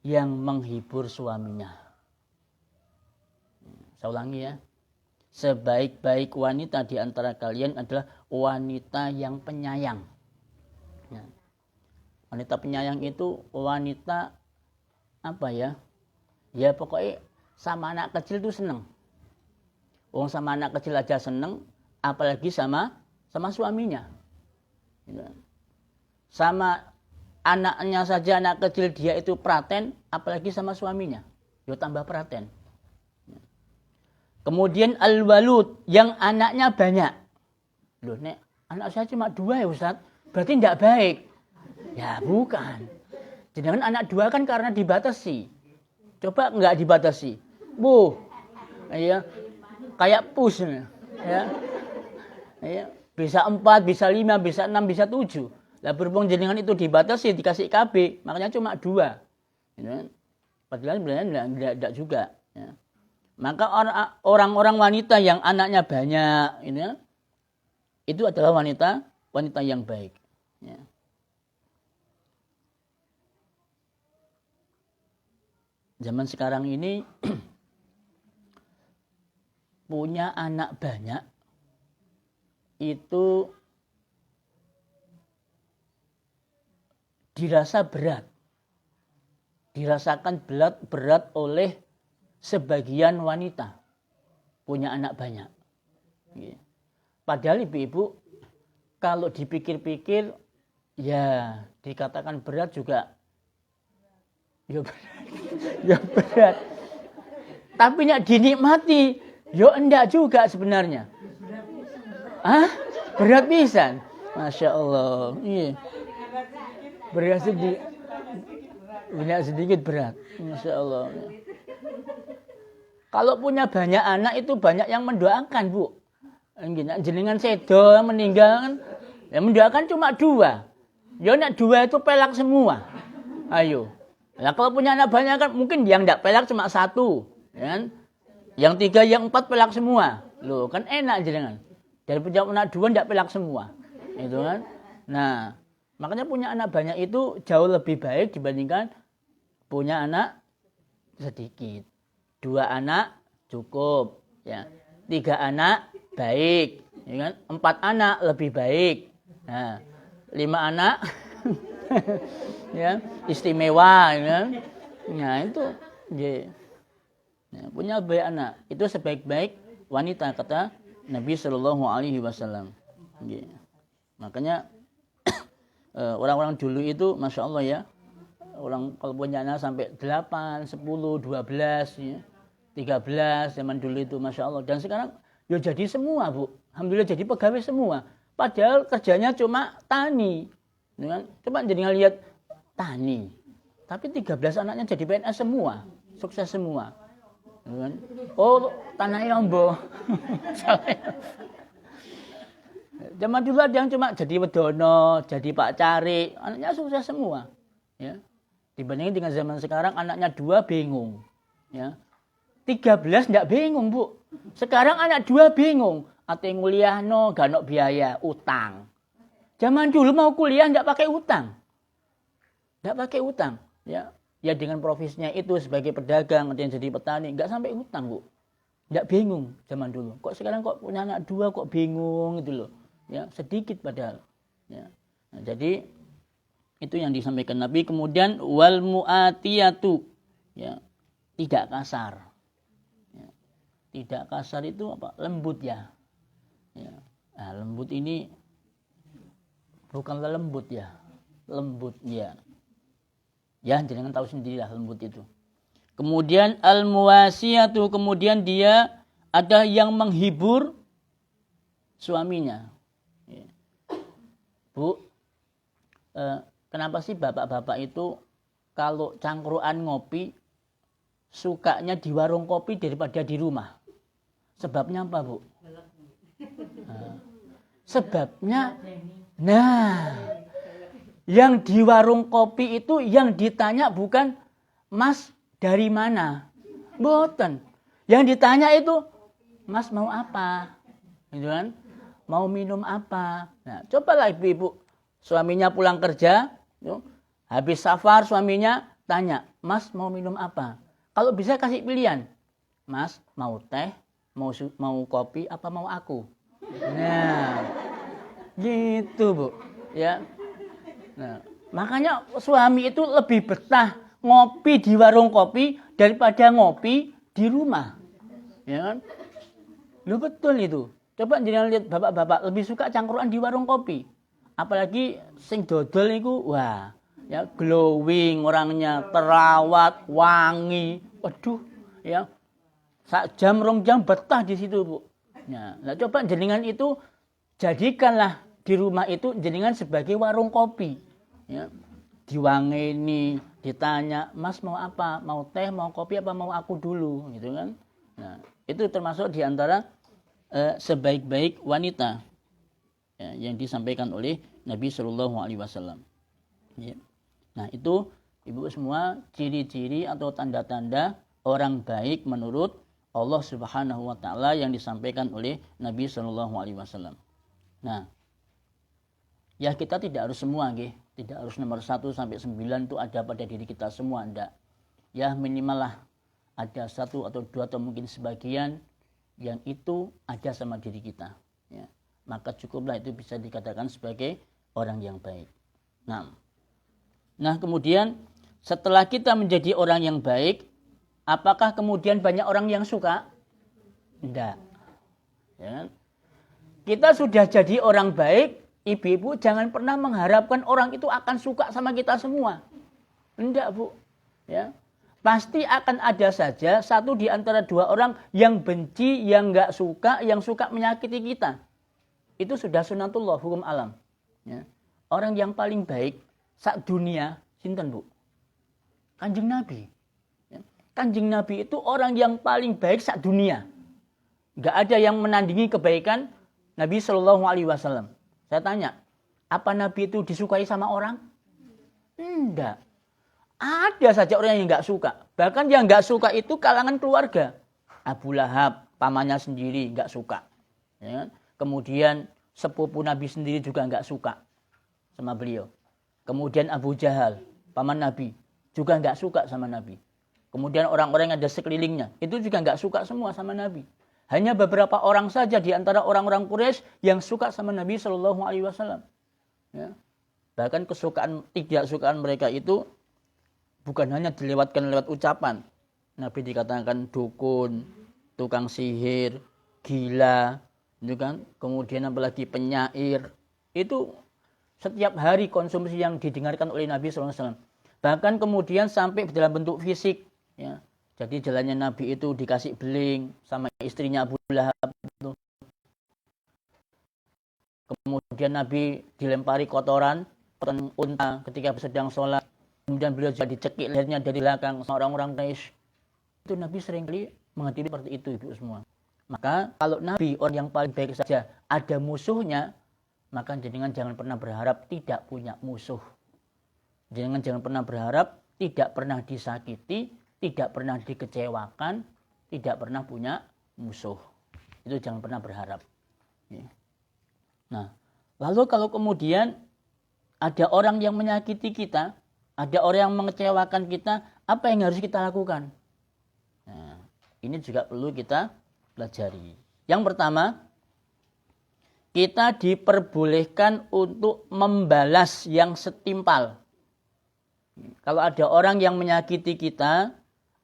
yang menghibur suaminya. Saya ulangi ya. Sebaik-baik wanita di antara kalian adalah wanita yang penyayang. Ya. Wanita penyayang itu wanita apa ya? Ya pokoknya sama anak kecil itu seneng. Sama anak kecil aja seneng, apalagi sama suaminya. Ya. Sama anaknya saja, anak kecil dia itu praten, apalagi sama suaminya. Dia tambah praten. Kemudian al-walud, yang anaknya banyak. Loh, nek Anak saya cuma 2 ya Ustaz, berarti tidak baik. Ya bukan. Jenengan anak 2 kan karena dibatasi. Coba enggak dibatasi. Ya, kayak pus ya. Ya, bisa 4, bisa 5, bisa 6, bisa 7. Lah berhubung jenengan itu dibatasi dikasih KB, makanya cuma 2. Ya. Padahal sebenarnya enggak juga. Ya. Maka orang-orang wanita yang anaknya banyak, itu adalah wanita yang baik. Ya. Zaman sekarang ini punya anak banyak itu dirasa berat. Dirasakan berat oleh sebagian wanita punya anak banyak. Padahal ibu-ibu kalau dipikir-pikir ya dikatakan berat juga ya berat. Tapi nek dinikmati ya enggak juga sebenarnya. Berat pisan. Masya Allah. Iya. Berat sedikit berat. Masya Allah. Kalau punya banyak anak itu banyak yang mendoakan, Bu. Jenengan sedo meninggal kan, ya mendoakan cuma 2. Ya nek 2 itu pelak semua. Ayo. Nah, kalau punya anak banyak kan mungkin yang enggak pelak cuma 1, kan? Yang 3, yang 4 pelak semua. Loh, kan enak jenengan. Dari punya anak 2 enggak pelak semua. Itu kan. Nah, makanya punya anak banyak itu jauh lebih baik dibandingkan punya anak sedikit. 2 anak cukup, ya. 3 anak baik, ya kan? 4 anak lebih baik. Nah, 5 anak ya, istimewa, ya kan? Nah, itu ya. Nah, punya banyak anak itu sebaik-baik wanita kata Nabi Shallallahu Alaihi Wasallam. Ya. Makanya orang-orang dulu itu, masya Allah ya, orang kalau punya anak sampai 8, 10, 12, ya, 13 zaman dulu itu, masya Allah. Dan sekarang ya jadi semua, Bu. Alhamdulillah jadi pegawai semua. Padahal kerjanya cuma tani. Coba jadi lihat tani. Tapi 13 anaknya jadi PNS semua, sukses semua. Oh, tanahnya ombo. Zaman dulu ada yang cuma jadi wedono, jadi pak cari, anaknya sukses semua. Ya. Dibandingin dengan zaman sekarang anaknya 2 bingung. Ya. 13 enggak bingung, Bu. Sekarang anak 2 bingung. Ate nguliah no, gak ono biaya, utang. Zaman dulu mau kuliah enggak pakai utang. Enggak pakai utang. Ya. Ya dengan profesinya itu sebagai pedagang, ada yang jadi petani, enggak sampai utang, Bu. Enggak bingung zaman dulu. Kok sekarang kok punya anak 2 kok bingung gitu loh. Ya, sedikit padahal. Ya. Nah, jadi itu yang disampaikan Nabi. Kemudian wal mu'atiyatu, ya, tidak kasar. Ya. Tidak kasar itu apa? Lembut ya. Ya. Nah, lembut ini bukanlah lembut ya. Lembut ya. Ya, jangan tahu sendirilah lembut itu. Kemudian al muwasiyatu, kemudian dia ada yang menghibur suaminya. Bu, kenapa sih bapak-bapak itu kalau cangkruan ngopi sukanya di warung kopi daripada di rumah? Sebabnya apa, Bu? Sebabnya, yang di warung kopi itu yang ditanya bukan Mas dari mana? Boten. Yang ditanya itu Mas mau apa? Gitu kan? Mau minum apa? Nah, cobalah ibu-ibu, suaminya pulang kerja, habis safar suaminya tanya, Mas mau minum apa? Kalau bisa kasih pilihan, Mas mau teh, mau kopi, apa mau aku? Nah, gitu Bu. Ya. Nah, makanya suami itu lebih betah ngopi di warung kopi daripada ngopi di rumah. Ya kan? Loh betul itu. Coba jangan lihat bapak-bapak lebih suka cangkruan di warung kopi. Apalagi sing dodol itu, wah, ya glowing orangnya, terawat, wangi. Waduh, ya. Sak jam 2 jam betah di situ, Bu. Nah, coba jenengan itu jadikanlah di rumah itu jenengan sebagai warung kopi. Ya. Diwangeni, ditanya, Mas mau apa? Mau teh, mau kopi, apa mau aku dulu? Gitu kan. Nah, itu termasuk diantara sebaik-baik wanita ya, yang disampaikan oleh Nabi Shallallahu Alaihi Wasallam. Ya. Nah, itu ibu semua ciri-ciri atau tanda-tanda orang baik menurut Allah Subhanahu wa taala yang disampaikan oleh Nabi Shallallahu alaihi wasallam. Nah, ya kita tidak harus semua nggih, tidak harus nomor 1 sampai 9 itu ada pada diri kita semua, enggak. Ya minimal lah ada 1 atau 2 atau mungkin sebagian yang itu ada sama diri kita, ya. Maka cukuplah itu bisa dikatakan sebagai orang yang baik. Nah, kemudian setelah kita menjadi orang yang baik, apakah kemudian banyak orang yang suka? Tidak. Ya. Kita sudah jadi orang baik, ibu-ibu jangan pernah mengharapkan orang itu akan suka sama kita semua. Tidak, Bu. Ya. Pasti akan ada saja 1 di antara 2 orang yang benci, yang enggak suka, yang suka menyakiti kita. Itu sudah sunatullah, hukum alam. Ya. Orang yang paling baik sak dunia, sinten Bu? Kanjeng Nabi. Ya. Kanjeng Nabi itu orang yang paling baik sak dunia. Enggak ada yang menandingi kebaikan Nabi Shallallahu Alaihi Wasallam. Saya tanya, apa Nabi itu disukai sama orang? Enggak. Ada saja orang yang enggak suka. Bahkan yang enggak suka itu kalangan keluarga. Abu Lahab, pamannya sendiri enggak suka. Ya. Kemudian sepupu Nabi sendiri juga enggak suka sama beliau. Kemudian Abu Jahal, paman Nabi, juga enggak suka sama Nabi. Kemudian orang-orang yang ada sekelilingnya, itu juga enggak suka semua sama Nabi. Hanya beberapa orang saja di antara orang-orang Quraisy yang suka sama Nabi Shallallahu Alaihi Wasallam. Ya. Bahkan ketidaksukaan mereka itu bukan hanya dilewatkan lewat ucapan. Nabi dikatakan dukun, tukang sihir, gila, itu kan. Kemudian apalagi penyair. Itu setiap hari konsumsi yang didengarkan oleh Nabi Shallallahu Alaihi Wasallam. Bahkan kemudian sampai dalam bentuk fisik. Ya. Jadi jalannya Nabi itu dikasih beling sama istrinya Abu Lahab itu. Kemudian Nabi dilempari kotoran unta ketika sedang sholat. Kemudian beliau juga dicekik lehernya dari belakang sama orang-orang Quraisy. Itu Nabi seringkali menghadiri seperti itu ibu semua. Maka kalau Nabi orang yang paling baik saja ada musuhnya, maka jangan pernah berharap tidak punya musuh. Jangan pernah berharap tidak pernah disakiti, tidak pernah dikecewakan, tidak pernah punya musuh. Itu jangan pernah berharap. Nah, lalu kalau kemudian ada orang yang menyakiti kita, ada orang yang mengecewakan kita, apa yang harus kita lakukan? Nah, ini juga perlu kita pelajari. Yang pertama, kita diperbolehkan untuk membalas yang setimpal. Kalau ada orang yang menyakiti kita,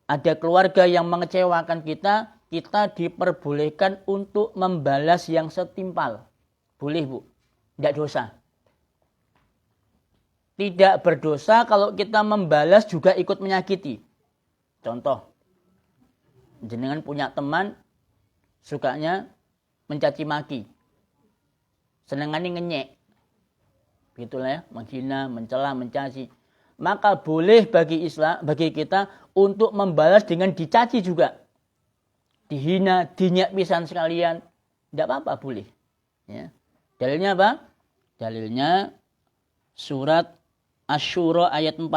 ada keluarga yang mengecewakan kita, kita diperbolehkan untuk membalas yang setimpal. Boleh, Bu. Tidak dosa. Tidak berdosa kalau kita membalas juga ikut menyakiti. Contoh, jenengan punya teman sukanya mencaci maki. Senengannya ngenyek. Begitulah ya, menghina, mencela, mencaci. Maka boleh bagi kita untuk membalas dengan dicaci juga. Dihina, dinyak pisan sekalian. Tidak apa-apa, boleh. Ya. Dalilnya apa? Dalilnya surat Asy-Syura ayat 40.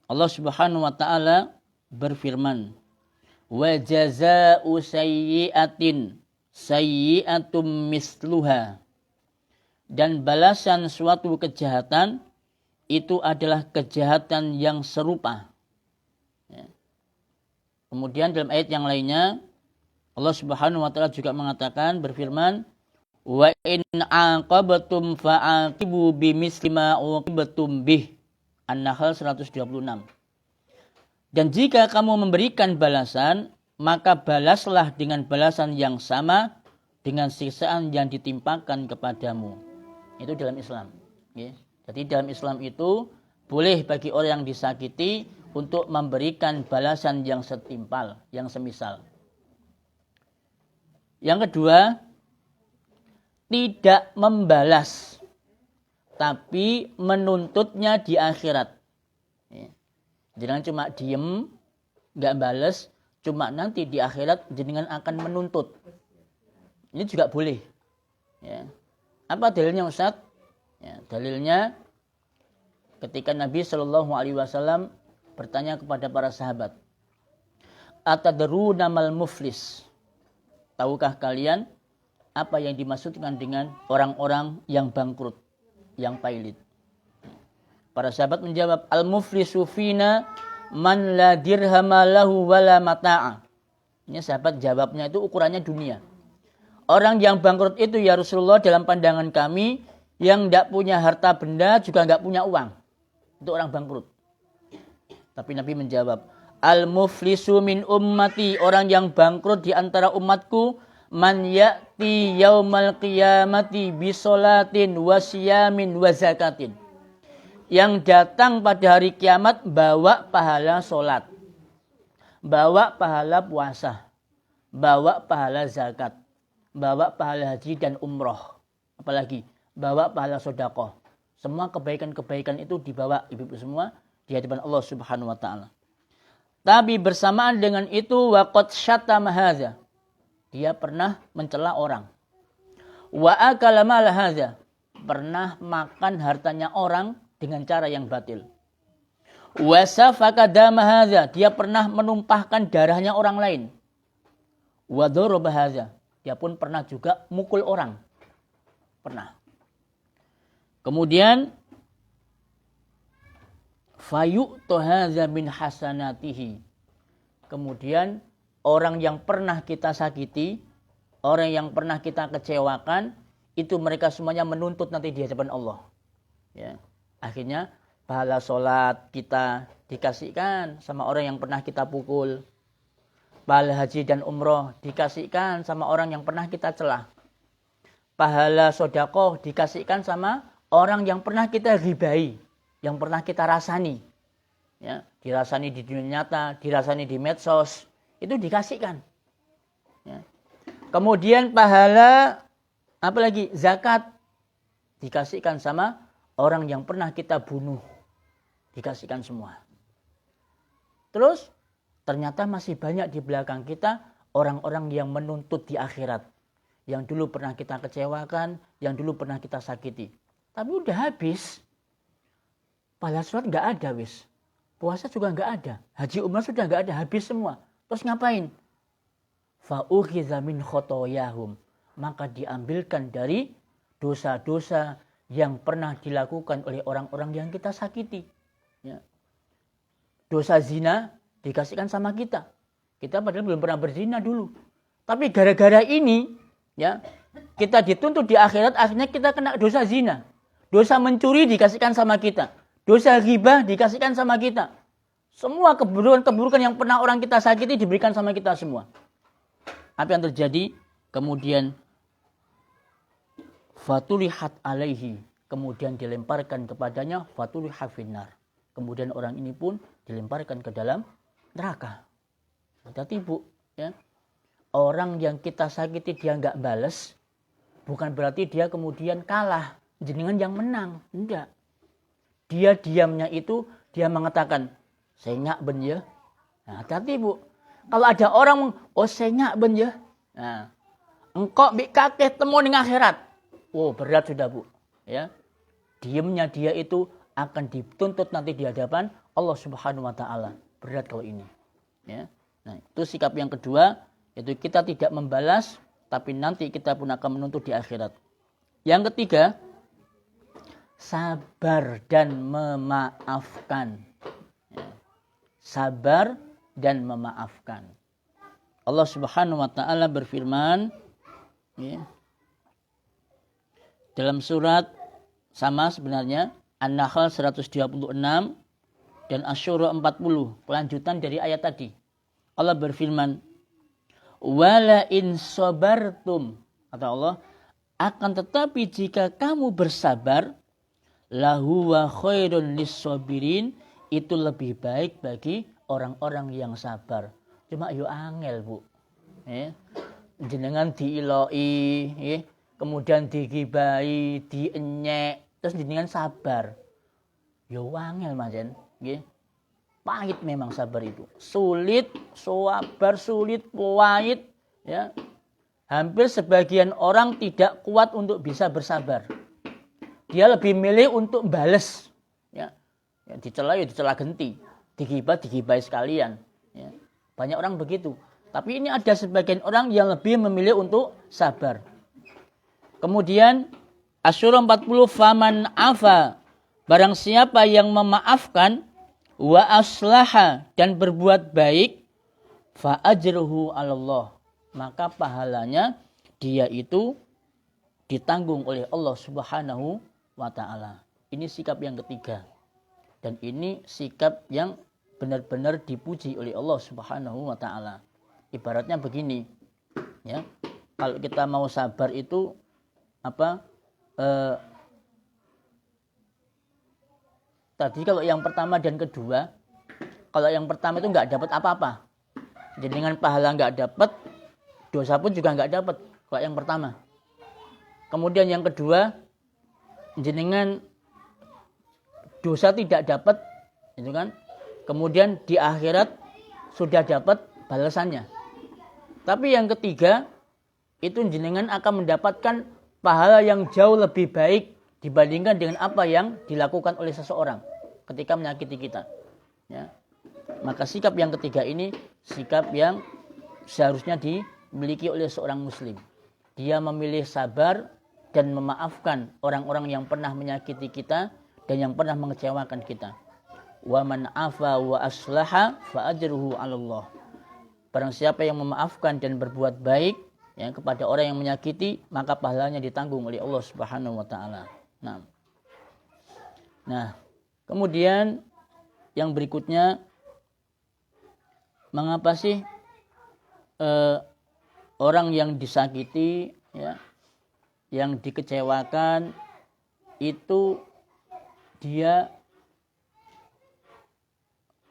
Allah Subhanahu wa taala berfirman, "Wa jazaa'u sayyi'atin sayyi'atum misluha." Dan balasan suatu kejahatan itu adalah kejahatan yang serupa. Ya. Kemudian dalam ayat yang lainnya Allah Subhanahu wa taala juga mengatakan berfirman, "Wa in 'aqabtum fa'aqibu bimisli ma 'uqibtum bih." An-Nahl 126. Dan jika kamu memberikan balasan, maka balaslah dengan balasan yang sama dengan siksaan yang ditimpakan kepadamu. Itu dalam Islam. Ya. Jadi dalam Islam itu boleh bagi orang yang disakiti untuk memberikan balasan yang setimpal, yang semisal. Yang kedua, tidak membalas, tapi menuntutnya di akhirat. Ya. Jangan cuma diem, nggak balas, cuma nanti di akhirat jenengan akan menuntut. Ini juga boleh. Ya. Apa dalilnya Ustaz? Ya, dalilnya ketika Nabi Shallallahu Alaihi Wasallam bertanya kepada para sahabat, Atadruna mal muflis? Tahukah kalian apa yang dimaksudkan dengan orang-orang yang bangkrut, yang pailit? Para sahabat menjawab, al-muflisu fina man la dirhama lahu wala mata'a. Ini sahabat jawabnya itu ukurannya dunia. Orang yang bangkrut itu ya Rasulullah dalam pandangan kami yang tidak punya harta benda juga tidak punya uang. Itu orang bangkrut. Tapi Nabi menjawab, al-muflisu min ummati, orang yang bangkrut di antara umatku, man ya'ti yaumal qiyamati bisolatin wa siyamin wa zakatin. Yang datang pada hari kiamat bawa pahala solat, bawa pahala puasa, bawa pahala zakat, bawa pahala haji dan umroh. Apalagi bawa pahala sedekah. Semua kebaikan-kebaikan itu dibawa ibu-ibu semua di hadapan Allah Subhanahu wa taala. Tapi bersamaan dengan itu waqad syatama hadza. Dia pernah mencela orang. Wa akala mal hadza. Pernah makan hartanya orang dengan cara yang batil. Wa safaka dama hadza. Dia pernah menumpahkan darahnya orang lain. Wa daraba hadza. Dia pun pernah juga mukul orang. Pernah. Kemudian fayu'tu hadza min hasanatihi. Kemudian orang yang pernah kita sakiti, orang yang pernah kita kecewakan, itu mereka semuanya menuntut nanti di hadapan Allah. Ya. Akhirnya pahala sholat kita dikasihkan sama orang yang pernah kita pukul. Pahala haji dan umroh dikasihkan sama orang yang pernah kita celah. Pahala sedekah dikasihkan sama orang yang pernah kita ghibai, yang pernah kita rasani. Ya, dirasani di dunia nyata, dirasani di medsos, itu dikasihkan. Ya. Kemudian pahala apalagi zakat dikasihkan sama orang yang pernah kita bunuh, dikasihkan semua. Terus ternyata masih banyak di belakang kita orang-orang yang menuntut di akhirat, yang dulu pernah kita kecewakan, yang dulu pernah kita sakiti. Tapi udah habis, pahala sholat nggak ada wis. Puasa juga nggak ada. Haji umrah sudah nggak ada. Habis semua. Terus ngapain? Fa'ukhiza min khotoyahum. Maka diambilkan dari dosa-dosa yang pernah dilakukan oleh orang-orang yang kita sakiti. Ya. Dosa zina dikasihkan sama kita. Kita padahal belum pernah berzina dulu. Tapi gara-gara ini, ya, kita dituntut di akhirat, akhirnya kita kena dosa zina. Dosa mencuri dikasihkan sama kita. Dosa ghibah dikasihkan sama kita. Semua keburukan-keburukan yang pernah orang kita sakiti diberikan sama kita semua. Apa yang terjadi? Kemudian fatulihat alaihi. Kemudian dilemparkan kepadanya fatulihat finnar. Kemudian orang ini pun dilemparkan ke dalam neraka. Hati-hati Bu. Ya. Orang yang kita sakiti dia nggak balas. Bukan berarti dia kemudian kalah. Jenengan yang menang. Enggak. Dia diamnya itu, dia mengatakan, sengak ben ya. Nah, hati-hati Bu. Kalau ada orang, oh sengak ben ya. Nah, engkau bi kakek temu di akhirat. Oh berat sudah Bu. Ya, diamnya dia itu akan dituntut nanti di hadapan Allah Subhanahu Wa Taala. Berat kalau ini. Ya. Nah, itu sikap yang kedua, yaitu kita tidak membalas, tapi nanti kita pun akan menuntut di akhirat. Yang ketiga, sabar dan memaafkan. Ya. Sabar dan memaafkan. Allah Subhanahu wa taala berfirman, ya, dalam surat sama sebenarnya An-Nahl 126 dan Asy-Syura 40, kelanjutan dari ayat tadi. Allah berfirman, wala in sabartum, kata Allah, akan tetapi jika kamu bersabar, lahu wa khairun lis-sabirin, itu lebih baik bagi orang-orang yang sabar. Cuma yo angel Bu. Jenengan diiloi, kemudian digibahi, dienyek, terus jenengan sabar. Ya wangel Majen, nggih. Pahit memang sabar itu. Sulit, sabar sulit, pahit, ya. Hampir sebagian orang tidak kuat untuk bisa bersabar. Dia lebih milih untuk bales, ya. Ya dicela genti, digibahi sekalian, ya. Banyak orang begitu. Tapi ini ada sebagian orang yang lebih memilih untuk sabar. Kemudian Asyura 40 faman afa, barang siapa yang memaafkan wa aslaha dan berbuat baik fa ajruhu 'alallah, maka pahalanya dia itu ditanggung oleh Allah Subhanahu wa taala. Ini sikap yang ketiga. Dan ini sikap yang benar-benar dipuji oleh Allah Subhanahu wa taala. Ibaratnya begini, ya. Kalau kita mau sabar itu tadi kalau yang pertama dan kedua, kalau yang pertama itu nggak dapat apa-apa. Jadi dengan pahala nggak dapat, dosa pun juga nggak dapat. Kalau yang pertama. Kemudian yang kedua, jenengan dosa tidak dapat, itu kan. Kemudian di akhirat sudah dapat balasannya. Tapi yang ketiga, itu jenengan akan mendapatkan pahala yang jauh lebih baik dibandingkan dengan apa yang dilakukan oleh seseorang ketika menyakiti kita. Ya. Maka sikap yang ketiga ini sikap yang seharusnya dimiliki oleh seorang muslim. Dia memilih sabar dan memaafkan orang-orang yang pernah menyakiti kita dan yang pernah mengecewakan kita. Wa man afa wa aslaha fa ajruhu 'alallah. Barang siapa yang memaafkan dan berbuat baik, ya, kepada orang yang menyakiti, maka pahalanya ditanggung oleh Allah Subhanahu wa taala. Nah, kemudian yang berikutnya, mengapa sih orang yang disakiti, ya, yang dikecewakan itu dia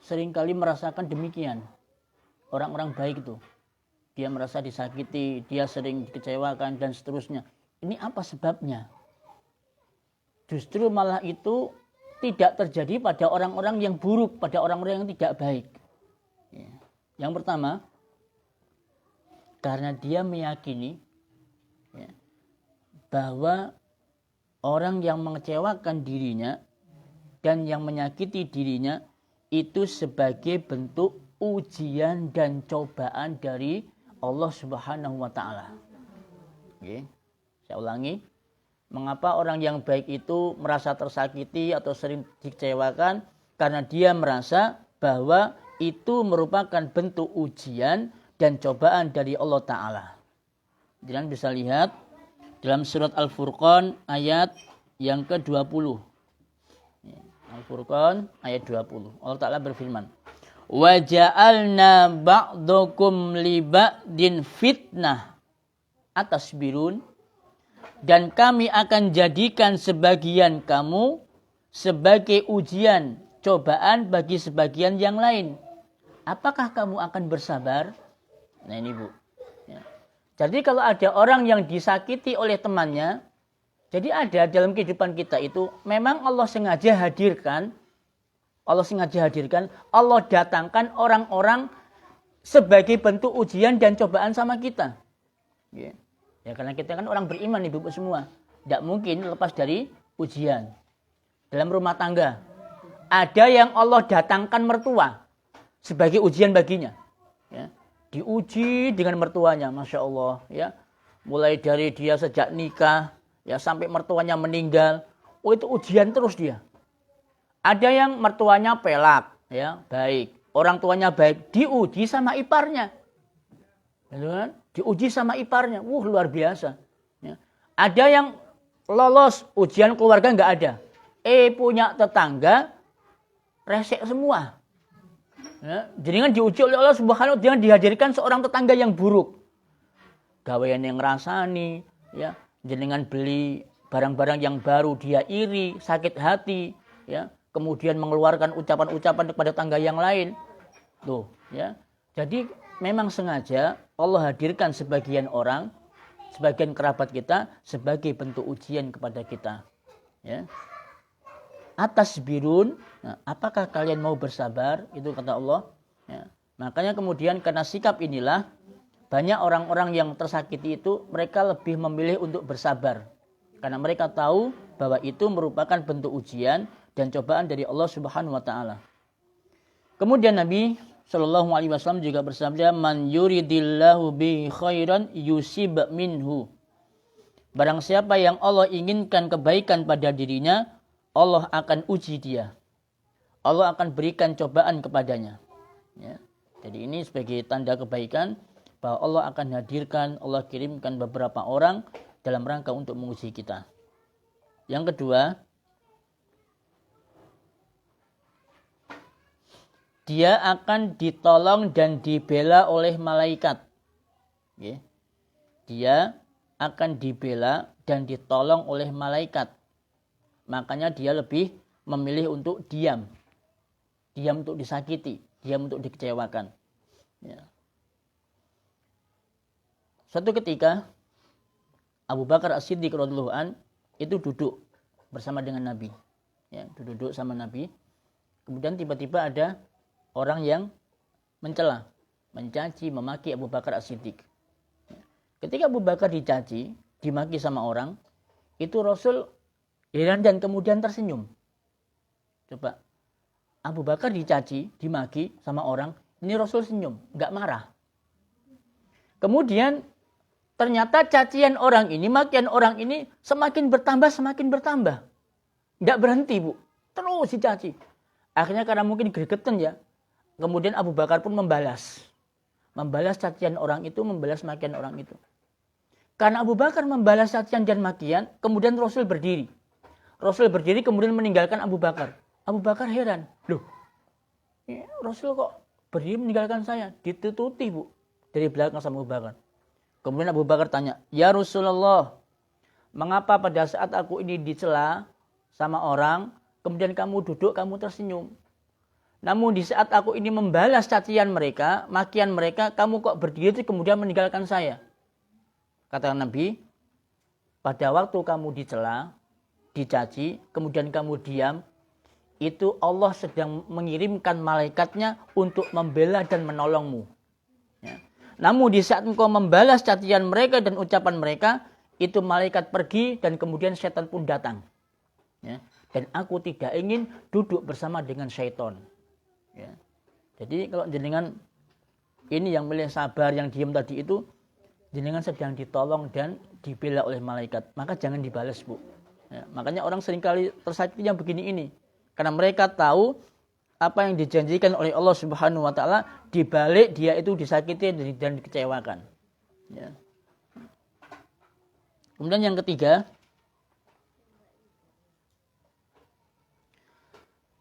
seringkali merasakan demikian. Orang-orang baik itu, dia merasa disakiti, dia sering dikecewakan dan seterusnya. Ini apa sebabnya? Justru malah itu tidak terjadi pada orang-orang yang buruk, pada orang-orang yang tidak baik. Ya. Yang pertama, karena dia meyakini, ya, bahwa orang yang mengecewakan dirinya dan yang menyakiti dirinya itu sebagai bentuk ujian dan cobaan dari Allah Subhanahu wa taala. Okay. Saya ulangi. Mengapa orang yang baik itu merasa tersakiti atau sering dikecewakan? Karena dia merasa bahwa itu merupakan bentuk ujian dan cobaan dari Allah taala. Jangan bisa lihat dalam surat Al-Furqan ayat yang ke-20. Al-Furqan ayat 20. Allah taala berfirman, "Wa ja'alna ba'dakum li ba'din fitnah atasbirun." Dan kami akan jadikan sebagian kamu sebagai ujian, cobaan bagi sebagian yang lain. Apakah kamu akan bersabar? Nah ini Bu. Ya. Jadi kalau ada orang yang disakiti oleh temannya, jadi ada dalam kehidupan kita itu, memang Allah sengaja hadirkan, Allah datangkan orang-orang sebagai bentuk ujian dan cobaan sama kita. Ya. Ya karena kita kan orang beriman ibu-ibu semua. Tidak mungkin lepas dari ujian. Dalam rumah tangga. Ada yang Allah datangkan mertua sebagai ujian baginya. Ya. Diuji dengan mertuanya. Masya Allah. Ya. Mulai dari dia sejak nikah. Ya, sampai mertuanya meninggal. Oh itu ujian terus dia. Ada yang mertuanya pelak. Ya, baik. Orang tuanya baik. Diuji sama iparnya. Gitu kan? Diuji sama iparnya, luar biasa. Ya. Ada yang lolos ujian keluarga nggak ada, punya tetangga resek semua. Ya. Jadi kan diuji oleh Allah Subhanahu wa taala, dihadirkan seorang tetangga yang buruk, gawean yang ngerasani, ya, jenengan beli barang-barang yang baru dia iri, sakit hati, ya, kemudian mengeluarkan ucapan-ucapan kepada tetangga yang lain, tuh, ya. Jadi memang sengaja Allah hadirkan sebagian orang sebagian kerabat kita sebagai bentuk ujian kepada kita. Ya. Atas birun, nah, apakah kalian mau bersabar? Itu kata Allah. Ya. Makanya kemudian karena sikap inilah banyak orang-orang yang tersakiti itu mereka lebih memilih untuk bersabar. Karena mereka tahu bahwa itu merupakan bentuk ujian dan cobaan dari Allah Subhanahu wa taala. Kemudian Nabi Shallallahu alaihi wasallam juga bersabda, "Man yuridillahu bi khairan yusib minhu." Barang siapa yang Allah inginkan kebaikan pada dirinya, Allah akan uji dia. Allah akan berikan cobaan kepadanya. Ya. Jadi ini sebagai tanda kebaikan bahwa Allah akan hadirkan, Allah kirimkan beberapa orang dalam rangka untuk menguji kita. Yang kedua, dia akan ditolong dan dibela oleh malaikat. Ya. Dia akan dibela dan ditolong oleh malaikat. Makanya dia lebih memilih untuk diam. Diam untuk disakiti. Diam untuk dikecewakan. Ya. Suatu ketika Abu Bakar As-Siddiq radhiyallahu an itu duduk bersama dengan Nabi. Ya, duduk sama Nabi. Kemudian tiba-tiba ada orang yang mencela, mencaci, memaki Abu Bakar As-Siddiq. Ketika Abu Bakar dicaci, dimaki sama orang, itu Rasul heran dan kemudian tersenyum. Coba, Abu Bakar dicaci, dimaki sama orang, ini Rasul senyum, nggak marah. Kemudian ternyata cacian orang ini, makian orang ini semakin bertambah. Nggak berhenti, Bu. Terus dicaci. Akhirnya karena mungkin gregetan ya, kemudian Abu Bakar pun membalas. Membalas cacian orang itu, membalas makian orang itu. Karena Abu Bakar membalas cacian dan makian, kemudian Rasul berdiri. Rasul berdiri kemudian meninggalkan Abu Bakar. Abu Bakar heran. Loh, ya, Rasul kok berdiri meninggalkan saya? Ditututi, Bu. Dari belakang sama Abu Bakar. Kemudian Abu Bakar tanya, "Ya Rasulullah, mengapa pada saat aku ini dicela sama orang, kemudian kamu duduk, kamu tersenyum? Namun di saat aku ini membalas cacian mereka, makian mereka, kamu kok berdiri kemudian meninggalkan saya?" Kata Nabi, pada waktu kamu dicela, dicaci, kemudian kamu diam, itu Allah sedang mengirimkan malaikatnya untuk membela dan menolongmu. Ya. Namun di saat engkau membalas cacian mereka dan ucapan mereka, itu malaikat pergi dan kemudian setan pun datang. Ya. Dan aku tidak ingin duduk bersama dengan syaitan. Ya. Jadi kalau jenengan ini yang milih sabar, yang diam tadi itu, jenengan sedang ditolong dan dibela oleh malaikat. Maka jangan dibalas, Bu. Ya, makanya orang seringkali tersakiti yang begini ini. Karena mereka tahu apa yang dijanjikan oleh Allah Subhanahu wa taala, dibalik dia itu disakiti dan dikecewakan. Ya. Kemudian yang ketiga,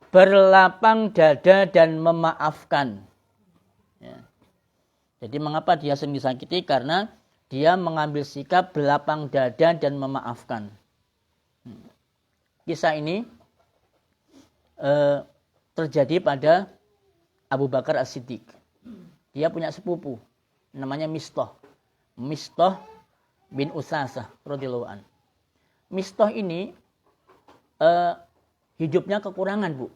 berlapang dada dan memaafkan. Ya. Jadi mengapa dia sering disakiti? Karena dia mengambil sikap berlapang dada dan memaafkan. Kisah ini terjadi pada Abu Bakar As-Siddiq. Dia punya sepupu, namanya Mistah bin Usasah radhiyallahu an. Mistah ini hidupnya kekurangan, Bu.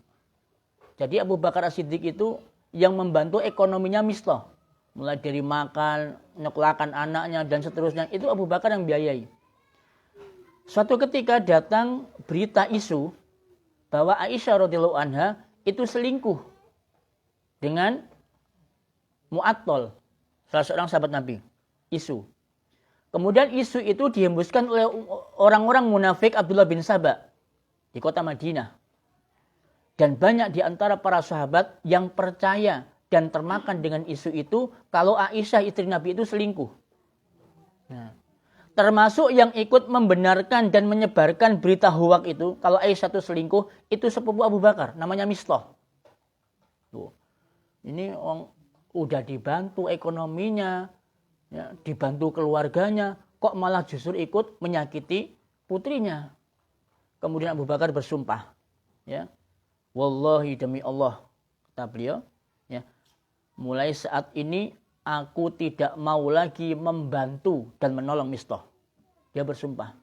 Jadi Abu Bakar As-Siddiq itu yang membantu ekonominya Mistah. Mulai dari makan, nyekolahkan anaknya, dan seterusnya. Itu Abu Bakar yang biayai. Suatu ketika datang berita isu bahwa Aisyah radhiyallahu anha itu selingkuh dengan Mu'attal, salah seorang sahabat Nabi. Isu. Kemudian isu itu dihembuskan oleh orang-orang munafik Abdullah bin Sabah di kota Madinah. Dan banyak di antara para sahabat yang percaya dan termakan dengan isu itu kalau Aisyah istri Nabi itu selingkuh. Nah, termasuk yang ikut membenarkan dan menyebarkan berita hoak itu kalau Aisyah itu selingkuh, itu sepupu Abu Bakar, namanya Mistah. Tuh. Ini udah dibantu ekonominya, ya, dibantu keluarganya, kok malah justru ikut menyakiti putrinya. Kemudian Abu Bakar bersumpah, ya, wallahi demi Allah, kata beliau, ya, mulai saat ini aku tidak mau lagi membantu dan menolong Mistah. Dia bersumpah.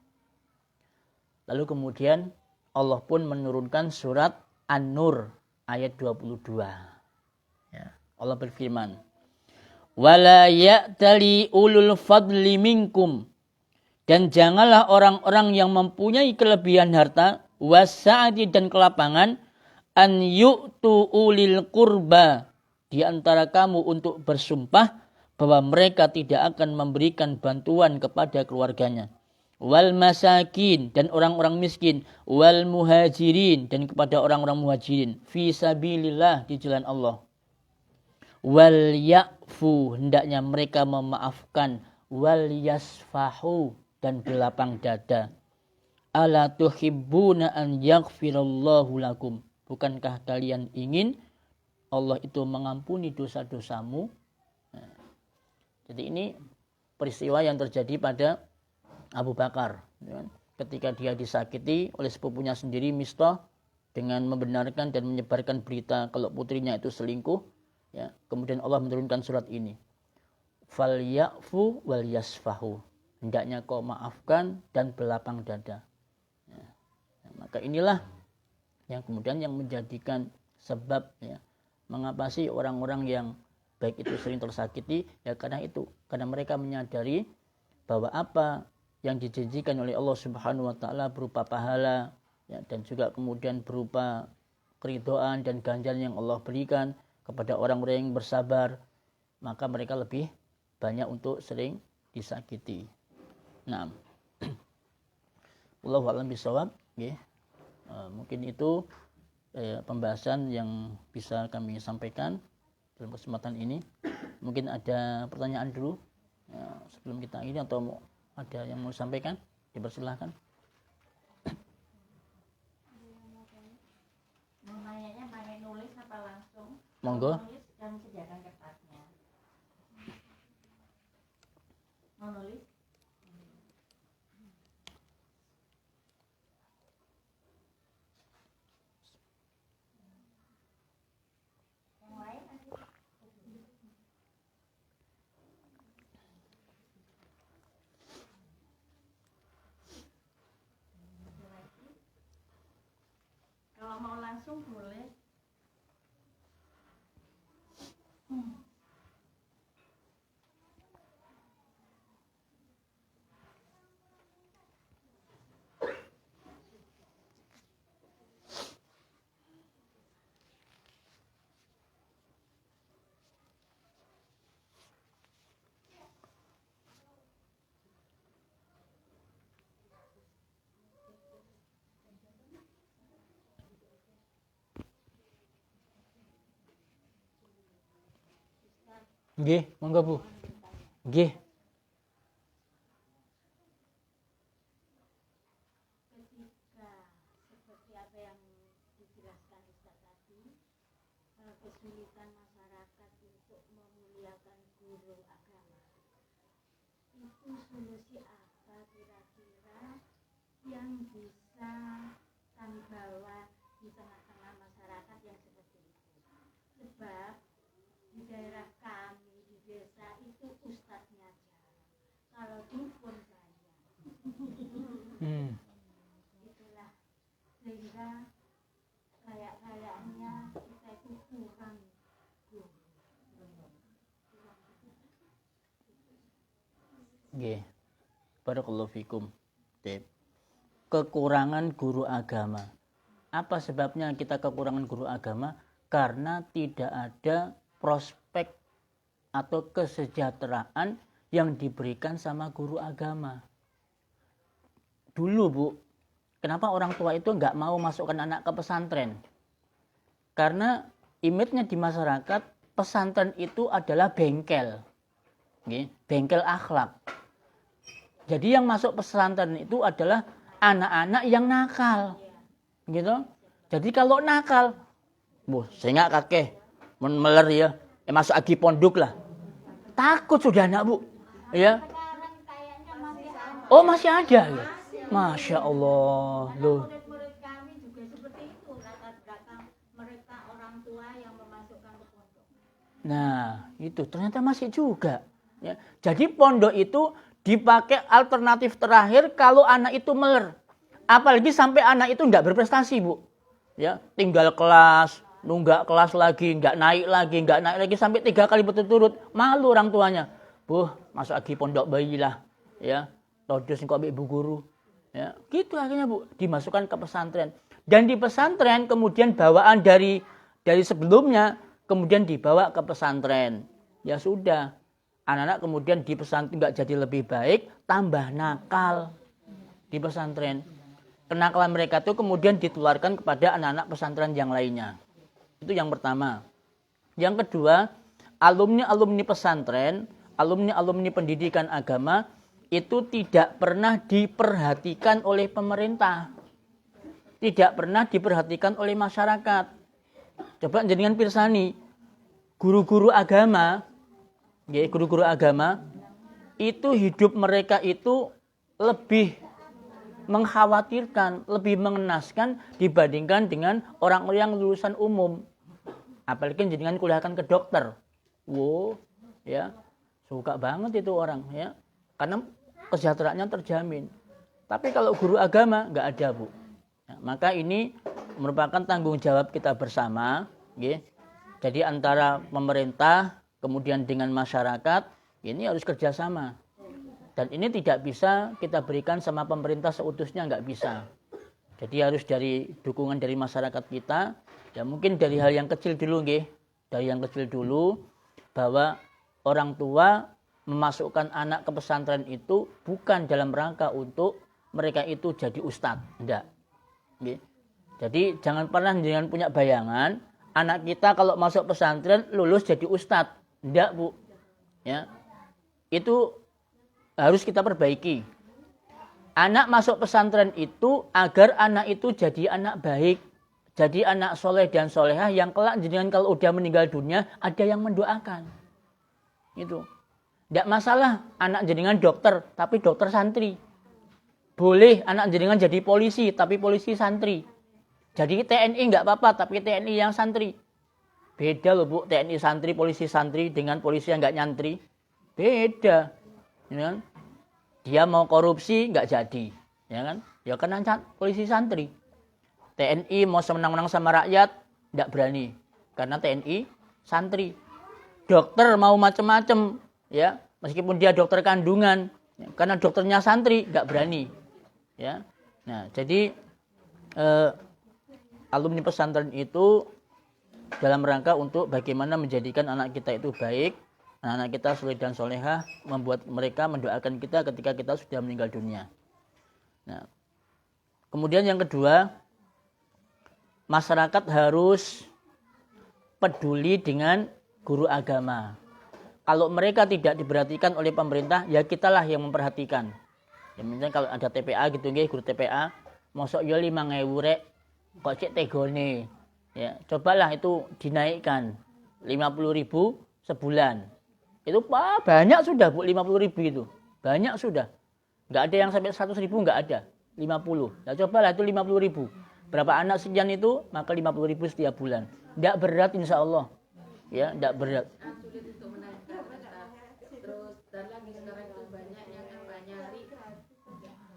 Lalu kemudian Allah pun menurunkan surat An-Nur ayat 22. Ya, Allah berfirman, "Wala ya'tali ulul fadli minkum." Dan janganlah orang-orang yang mempunyai kelebihan harta, wasa'ati dan kelapangan, an yu'tu ulil qurba, di antara kamu untuk bersumpah bahwa mereka tidak akan memberikan bantuan kepada keluarganya. Wal masakin, dan orang-orang miskin. Wal muhajirin, dan kepada orang-orang muhajirin. Fi sabilillah, di jalan Allah. Wal ya'fu, hendaknya mereka memaafkan. Wal yasfahu, dan berlapang dada. Ala tuhibbuna an yaghfirallahu lakum. Bukankah kalian ingin Allah itu mengampuni dosa-dosamu? Nah, jadi ini peristiwa yang terjadi pada Abu Bakar. Ketika dia disakiti oleh sepupunya sendiri, Mistah, dengan membenarkan dan menyebarkan berita kalau putrinya itu selingkuh. Ya, kemudian Allah menurunkan surat ini. Fal ya'fu wal yasfahu. Hendaknya kau maafkan dan berlapang dada. Ya. Maka inilah yang kemudian yang menjadikan sebab, ya, mengapa sih orang-orang yang baik itu sering tersakiti, ya karena itu, karena mereka menyadari bahwa apa yang dijanjikan oleh Allah Subhanahu wa taala berupa pahala, ya, dan juga kemudian berupa keridhaan dan ganjaran yang Allah berikan kepada orang-orang yang bersabar, maka mereka lebih banyak untuk sering disakiti. Nah, wallahu a'lam bishawab, ya. Mungkin itu pembahasan yang bisa kami sampaikan dalam kesempatan ini. Mungkin ada pertanyaan dulu, ya, sebelum kita ini, atau ada yang mau disampaikan, dipersilahkan. Mau nanya pakai nulis apa langsung? Monggo. Nulis dan sediakan kertasnya. Mau nulis? Kalau mau langsung boleh. Nggih, monggo Bu. Nggih. Ketika seperti apa yang dijelaskan Ustaz tadi, kesulitan masyarakat untuk memuliakan guru agama, itu solusi apa kira-kira yang bisa kami bawa di tengah-tengah masyarakat yang seperti itu? Sebab di daerah kami di desa itu ustadznya jarang, kalau dukun banyak. Itulah sehingga kayaknya kita itu kurang guru. Nggih. Barakallahu fikum. Kekurangan guru agama. Apa sebabnya kita kekurangan guru agama? Karena tidak ada prospek atau kesejahteraan yang diberikan sama guru agama. Dulu Bu, kenapa orang tua itu nggak mau masukkan anak ke pesantren? Karena image-nya di masyarakat, pesantren itu adalah bengkel, bengkel akhlak. Jadi yang masuk pesantren itu adalah anak-anak yang nakal, gitu. Jadi kalau nakal, saya nggak kakek meler ya, masuk lagi pondok lah. Takut sudah anak Bu, ya. Oh masih ada ya. Masya Allah, loh. Murid-murid kami juga seperti itu, latar belakang mereka orang tua yang memasukkan ke pondok. Nah, itu ternyata masih juga. Ya. Jadi pondok itu dipakai alternatif terakhir kalau anak itu meler. Apalagi sampai anak itu nggak berprestasi, Bu. Ya, tinggal kelas, nunggak kelas lagi, nggak naik lagi sampai 3 kali berturut-turut. Malu orang tuanya. Bu, masuk lagi pondok bayi lah. Ya, todos kok ambil bu guru. Ya, gitu akhirnya, Bu, dimasukkan ke pesantren. Dan di pesantren kemudian bawaan dari sebelumnya kemudian dibawa ke pesantren. Ya sudah, anak-anak kemudian di pesantren nggak jadi lebih baik, tambah nakal di pesantren. Kenakalan mereka itu kemudian ditularkan kepada anak-anak pesantren yang lainnya. Itu yang pertama. Yang kedua, alumni pesantren, alumni pendidikan agama itu tidak pernah diperhatikan oleh pemerintah. Tidak pernah diperhatikan oleh masyarakat. Coba jenengan pirsani, guru-guru agama itu hidup mereka itu lebih mengkhawatirkan, lebih mengenaskan dibandingkan dengan orang-orang yang lulusan umum. Apalagi jenengan kuliahkan ke dokter. Wow, ya. Suka banget itu orang, ya. Karena kesejahteraannya terjamin. Tapi kalau guru agama nggak ada, Bu. Ya, maka ini merupakan tanggung jawab kita bersama, ya. Jadi antara pemerintah kemudian dengan masyarakat ini harus kerjasama. Dan ini tidak bisa kita berikan sama pemerintah seutuhnya, nggak bisa. Jadi harus dari dukungan dari masyarakat kita. Ya mungkin dari hal yang kecil dulu, dari yang kecil dulu, bahwa orang tua memasukkan anak ke pesantren itu bukan dalam rangka untuk mereka itu jadi ustadz, enggak. Jadi jangan pernah jangan punya bayangan anak kita kalau masuk pesantren lulus jadi ustadz, enggak, Bu. Ya, itu harus kita perbaiki. Anak masuk pesantren itu agar anak itu jadi anak baik, jadi anak soleh dan solehah yang kelak jenengan kalau udah meninggal dunia ada yang mendoakan. Itu. Tidak masalah anak jenengan dokter tapi dokter santri. Boleh anak jenengan jadi polisi tapi polisi santri. Jadi TNI nggak apa-apa tapi TNI yang santri. Beda loh, Bu, TNI santri, polisi santri dengan polisi yang nggak nyantri. Beda. Ya kan? Dia mau korupsi nggak jadi, ya kan? Ya karena polisi santri. TNI mau senang-senang sama rakyat nggak berani, karena TNI santri. Dokter mau macam-macam, ya meskipun dia dokter kandungan, ya, karena dokternya santri nggak berani, ya. Nah jadi alumni pesantren itu dalam rangka untuk bagaimana menjadikan anak kita itu baik. Anak-anak kita soleh dan solehah, membuat mereka mendoakan kita ketika kita sudah meninggal dunia. Nah, kemudian yang kedua, masyarakat harus peduli dengan guru agama. Kalau mereka tidak diperhatikan oleh pemerintah, ya kitalah yang memperhatikan. Ya, misalnya kalau ada TPA gitu, guru TPA, mosok yo 5.000 rek, kok cek tegone. Ya, cobalah itu dinaikkan 50.000 sebulan. Itu banyak sudah, Bu, 50.000 itu. Banyak sudah. Nggak ada yang sampai 100.000, nggak ada. 50. Nah, cobalah itu 50.000. Berapa anak sekian itu, maka 50.000 setiap bulan. Nggak berat insya Allah. Ya, nggak berat. Sulit untuk menaikkan rata. Terus dan lagi sekarang itu banyak yang nyari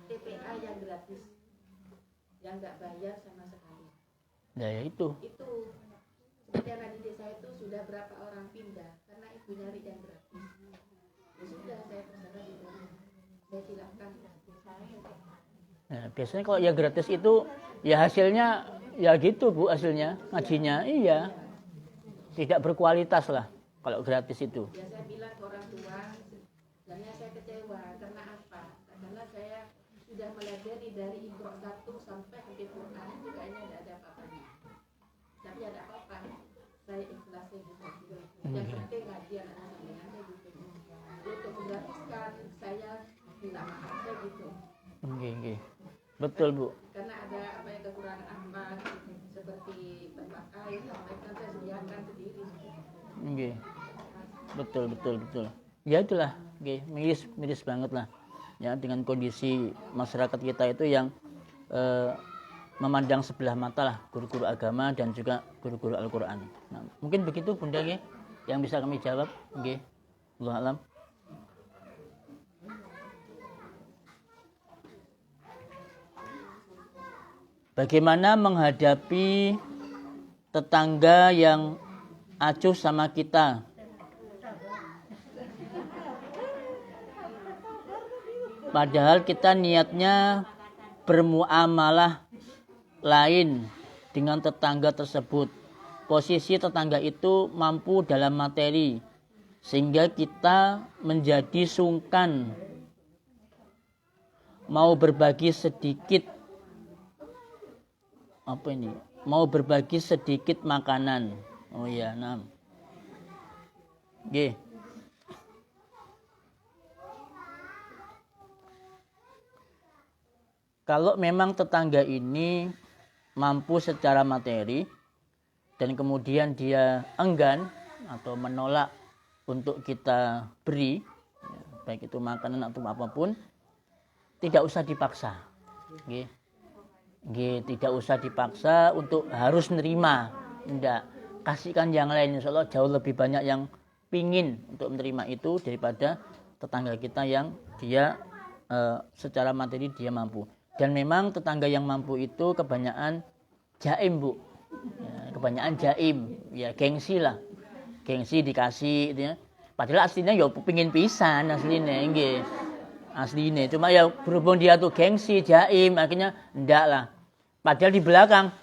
TPA yang gratis. Yang nggak bayar sama sekali. Nah, ya itu. Itu sebenarnya di desa itu sudah berapa orang pindah karena ibu nyari yang gratis. Ya sudah, saya terserah di sana. Saya silakan. Nah, biasanya kalau yang gratis itu ya hasilnya ya gitu, Bu, hasilnya ngajinya iya tidak berkualitas lah kalau gratis itu. Ya saya bilang ke orang tua, sebenarnya saya kecewa karena apa? Karena saya sudah melajari dari Iqra 1 sampai Hafidz Quran itu kayaknya tidak ada apa-apanya. Tapi ada apa-apa, saya ikhlasnya gitu. Yang penting ngaji anak-anaknya gitu. Untuk menggratiskan saya minta maaf saya gitu. Nggih. Betul, Bu. Karena ada apa yang kekurangan apa seperti tempat air, sampaikan saya sediakan sendiri. Nggih. Betul. Ya itulah, nggih, miris banget lah. Ya dengan kondisi masyarakat kita itu yang memandang sebelah mata lah guru-guru agama dan juga guru-guru Al-Qur'an. Nah, mungkin begitu Bunda nggih yang bisa kami jawab? Nggih. Allahu a'lam. Bagaimana menghadapi tetangga yang acuh sama kita? Padahal kita niatnya bermuamalah lain dengan tetangga tersebut. Posisi tetangga itu mampu dalam materi, sehingga kita menjadi sungkan mau berbagi sedikit mau berbagi sedikit makanan. Oh iya, nah. Oke. Kalau memang tetangga ini mampu secara materi dan kemudian dia enggan atau menolak untuk kita beri, baik itu makanan atau apapun, tidak usah dipaksa. Oke. Tidak usah dipaksa untuk harus nerima. Tidak. Kasihkan yang lain. Insya Allah jauh lebih banyak yang pingin untuk menerima itu daripada tetangga kita yang dia secara materi dia mampu. Dan memang tetangga yang mampu itu kebanyakan jaim, Bu. Ya, kebanyakan jaim. Ya, gengsi lah. Gengsi dikasih. Gitu ya. Padahal aslinya ya pingin pisan aslinya. Nggih. Aslinya. Cuma ya berhubung dia tuh gengsi, jaim, akhirnya enggak lah. Padahal di belakang,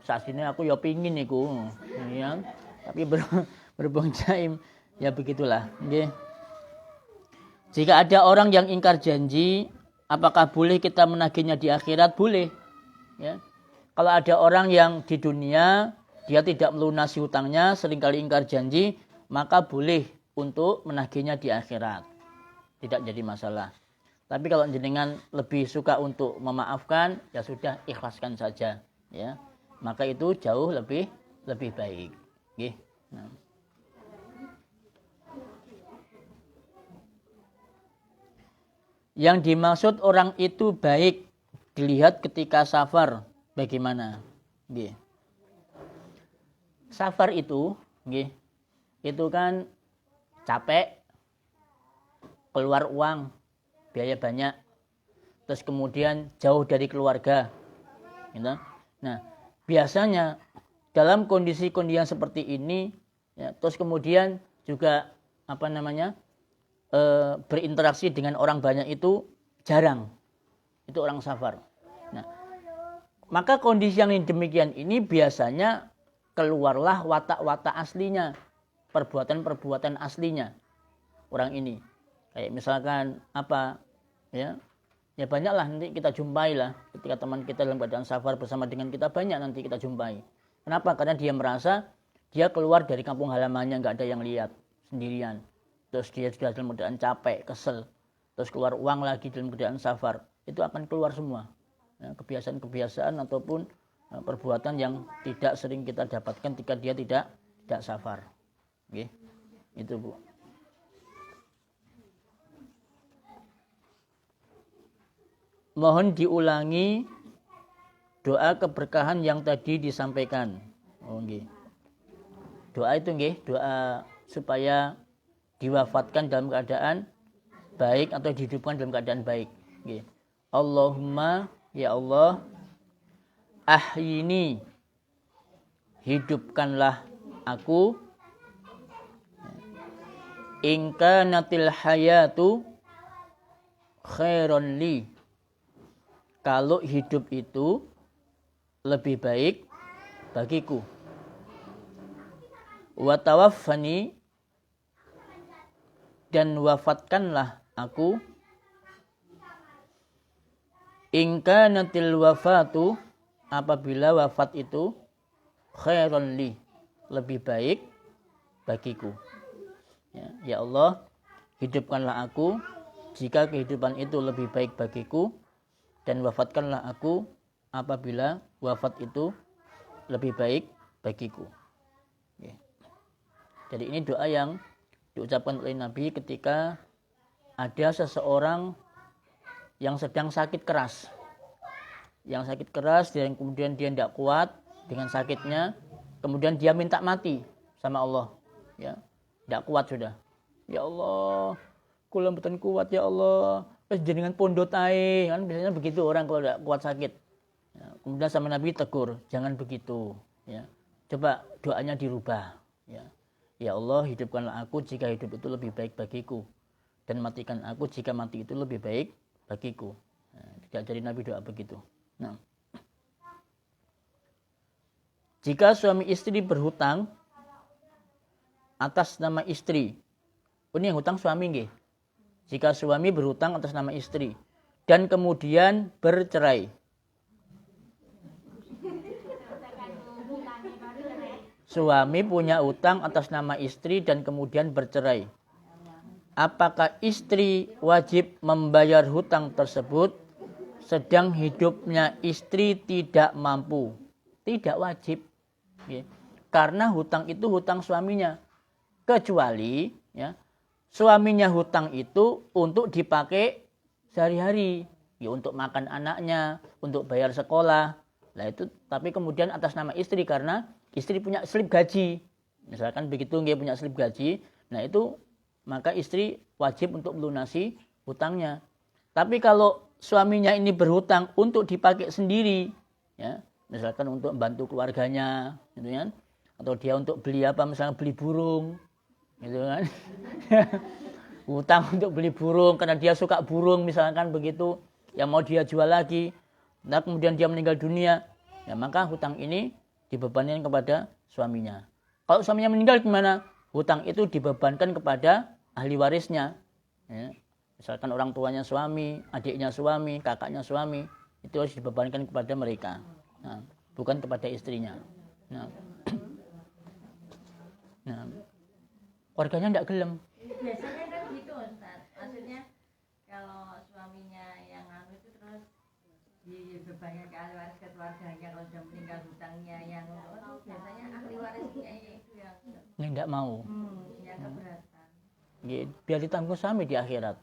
aslinya aku ya pingin niku. Ya. Tapi berhubung jaim, ya begitulah. Okay. Jika ada orang yang ingkar janji, apakah boleh kita menagihnya di akhirat? Boleh. Ya. Kalau ada orang yang di dunia, dia tidak melunasi hutangnya, seringkali ingkar janji, maka boleh untuk menagihnya di akhirat. Tidak jadi masalah. Tapi kalau jenengan lebih suka untuk memaafkan, ya sudah ikhlaskan saja, ya. Maka itu jauh lebih baik. Nggih. Nah. Yang dimaksud orang itu baik dilihat ketika safar, bagaimana? Nggih. Safar itu, nggih. Itu kan capek, keluar uang, biaya banyak, terus kemudian jauh dari keluarga, gitu. Nah, biasanya dalam kondisi-kondisi yang seperti ini, ya, terus kemudian juga berinteraksi dengan orang banyak itu jarang, itu orang safar. Nah, maka kondisi yang demikian ini biasanya keluarlah watak-watak aslinya, perbuatan-perbuatan aslinya orang ini. Kayak misalkan ya banyaklah nanti kita jumpai lah ketika teman kita dalam keadaan safar bersama dengan kita, banyak nanti kita jumpai. Kenapa? Karena dia merasa dia keluar dari kampung halamannya, nggak ada yang lihat, sendirian. Terus dia sudah dalam keadaan capek, kesel, terus keluar uang lagi dalam keadaan safar, itu akan keluar semua. Ya, kebiasaan-kebiasaan ataupun perbuatan yang tidak sering kita dapatkan ketika dia tidak safar. Oke, itu Bu. Mohon diulangi doa keberkahan yang tadi disampaikan. Oh nggih. Doa itu nggih, doa supaya diwafatkan dalam keadaan baik atau dihidupkan dalam keadaan baik. Nggih. Allahumma, ya Allah, ahyini, hidupkanlah aku, in kanatil hayatu khairon li, kalau hidup itu lebih baik bagiku. Wa tawaffani, dan wafatkanlah aku, in kanatil wafatu, apabila wafat itu khairon li, lebih baik bagiku. Ya Allah, hidupkanlah aku jika kehidupan itu lebih baik bagiku, dan wafatkanlah aku apabila wafat itu lebih baik bagiku. Jadi ini doa yang diucapkan oleh Nabi ketika ada seseorang yang sedang sakit keras. Yang sakit keras dan kemudian dia tidak kuat dengan sakitnya, kemudian dia minta mati sama Allah. ya. Tidak kuat sudah. Ya Allah, kula mboten kuat ya Allah. Wis jenengan pondot ae. Kan biasanya begitu orang kalau tidak kuat sakit. Ya, kemudian sama Nabi tegur, jangan begitu, ya. Coba doanya dirubah, ya. Ya Allah, hidupkanlah aku jika hidup itu lebih baik bagiku, dan matikan aku jika mati itu lebih baik bagiku. Nah, tidak dari Nabi doa begitu. Nah, jika suami istri berhutang atas nama istri, ini yang hutang suami nggih. Jika suami berhutang atas nama istri dan kemudian bercerai. Suami punya hutang atas nama istri dan kemudian bercerai. Apakah istri wajib membayar hutang tersebut sedang hidupnya istri tidak mampu? Tidak wajib. Ya. Karena hutang itu hutang suaminya. Kecuali ya, suaminya hutang itu untuk dipakai sehari-hari. Ya, untuk makan anaknya, untuk bayar sekolah. Nah, itu, tapi kemudian atas nama istri karena istri punya slip gaji. Misalkan begitu dia punya slip gaji. Nah itu maka istri wajib untuk melunasi hutangnya. Tapi kalau suaminya ini berhutang untuk dipakai sendiri, ya, misalkan untuk membantu keluarganya, gitu kan, atau dia untuk beli apa, misalnya beli burung, gitu kan, hutang untuk beli burung karena dia suka burung, misalkan begitu, yang mau dia jual lagi, nah kemudian dia meninggal dunia, ya maka hutang ini dibebankan kepada suaminya. Kalau suaminya meninggal gimana? Hutang itu dibebankan kepada ahli warisnya. Ya. Misalkan orang tuanya suami, adiknya suami, kakaknya suami, itu harus dibebankan kepada mereka. Nah, bukan kepada istrinya. Nah, nah, keluarganya tidak gelem. Biasanya kan gitu Ustaz. Maksudnya kalau suaminya yang itu terus dibebankan ke ahli waris ke keluarganya, kalau sudah meninggal hutangnya yang biasanya ahli warisnya itu yang tidak mau. yang keberatan. Biar ditanggung suami di akhirat.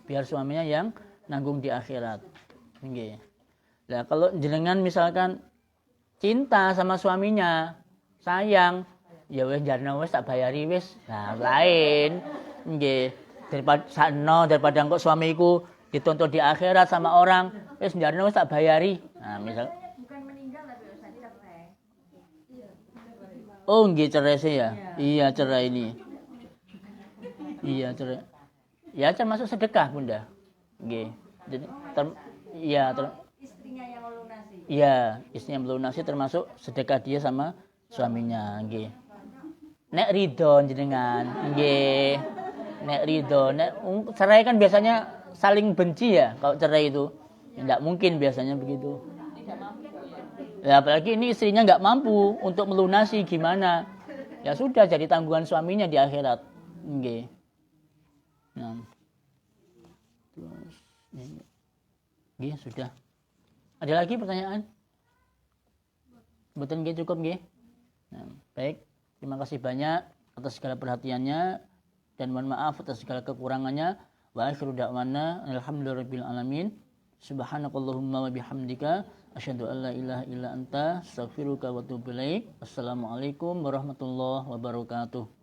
Biar suaminya yang nanggung di akhirat. Nah, kalau jenengan misalkan cinta sama suaminya, sayang, ya wis jarno wis tak bayari wis. Nah, lain. Nggih. Daripada engko suamiku dituntut di akhirat sama orang, wis jarno wis tak bayari. Nah, misal Bukan meninggal tapi Ustaz cerai. oh, nggih cerai sih ya. Iya, cerai ini. Iya, cerai. Ya termasuk sedekah, Bunda. Nggih. Jadi Istrinya yang melunasi. iya, istrinya melunasi termasuk sedekah dia sama suaminya, nggih. Nek ridho jenengan, nggih. Nek ridho, cerai kan biasanya saling benci ya kalau cerai itu. Tidak mungkin biasanya begitu. Ya, apalagi ini istrinya nggak mampu untuk melunasi gimana? Ya sudah jadi tanggungan suaminya di akhirat. Nggih. Nah. Terus ini. Nggih, sudah. Ada lagi pertanyaan? Betul nggih, cukup nggih? Nah, baik. Terima kasih banyak atas segala perhatiannya dan mohon maaf atas segala kekurangannya. Wa akhiru da'wana alhamdulillahirabbil alamin. Subhanakallahumma wa bihamdika asyhadu an la ilaha illa anta astaghfiruka wa atubu ilaik. Assalamualaikum warahmatullahi wabarakatuh.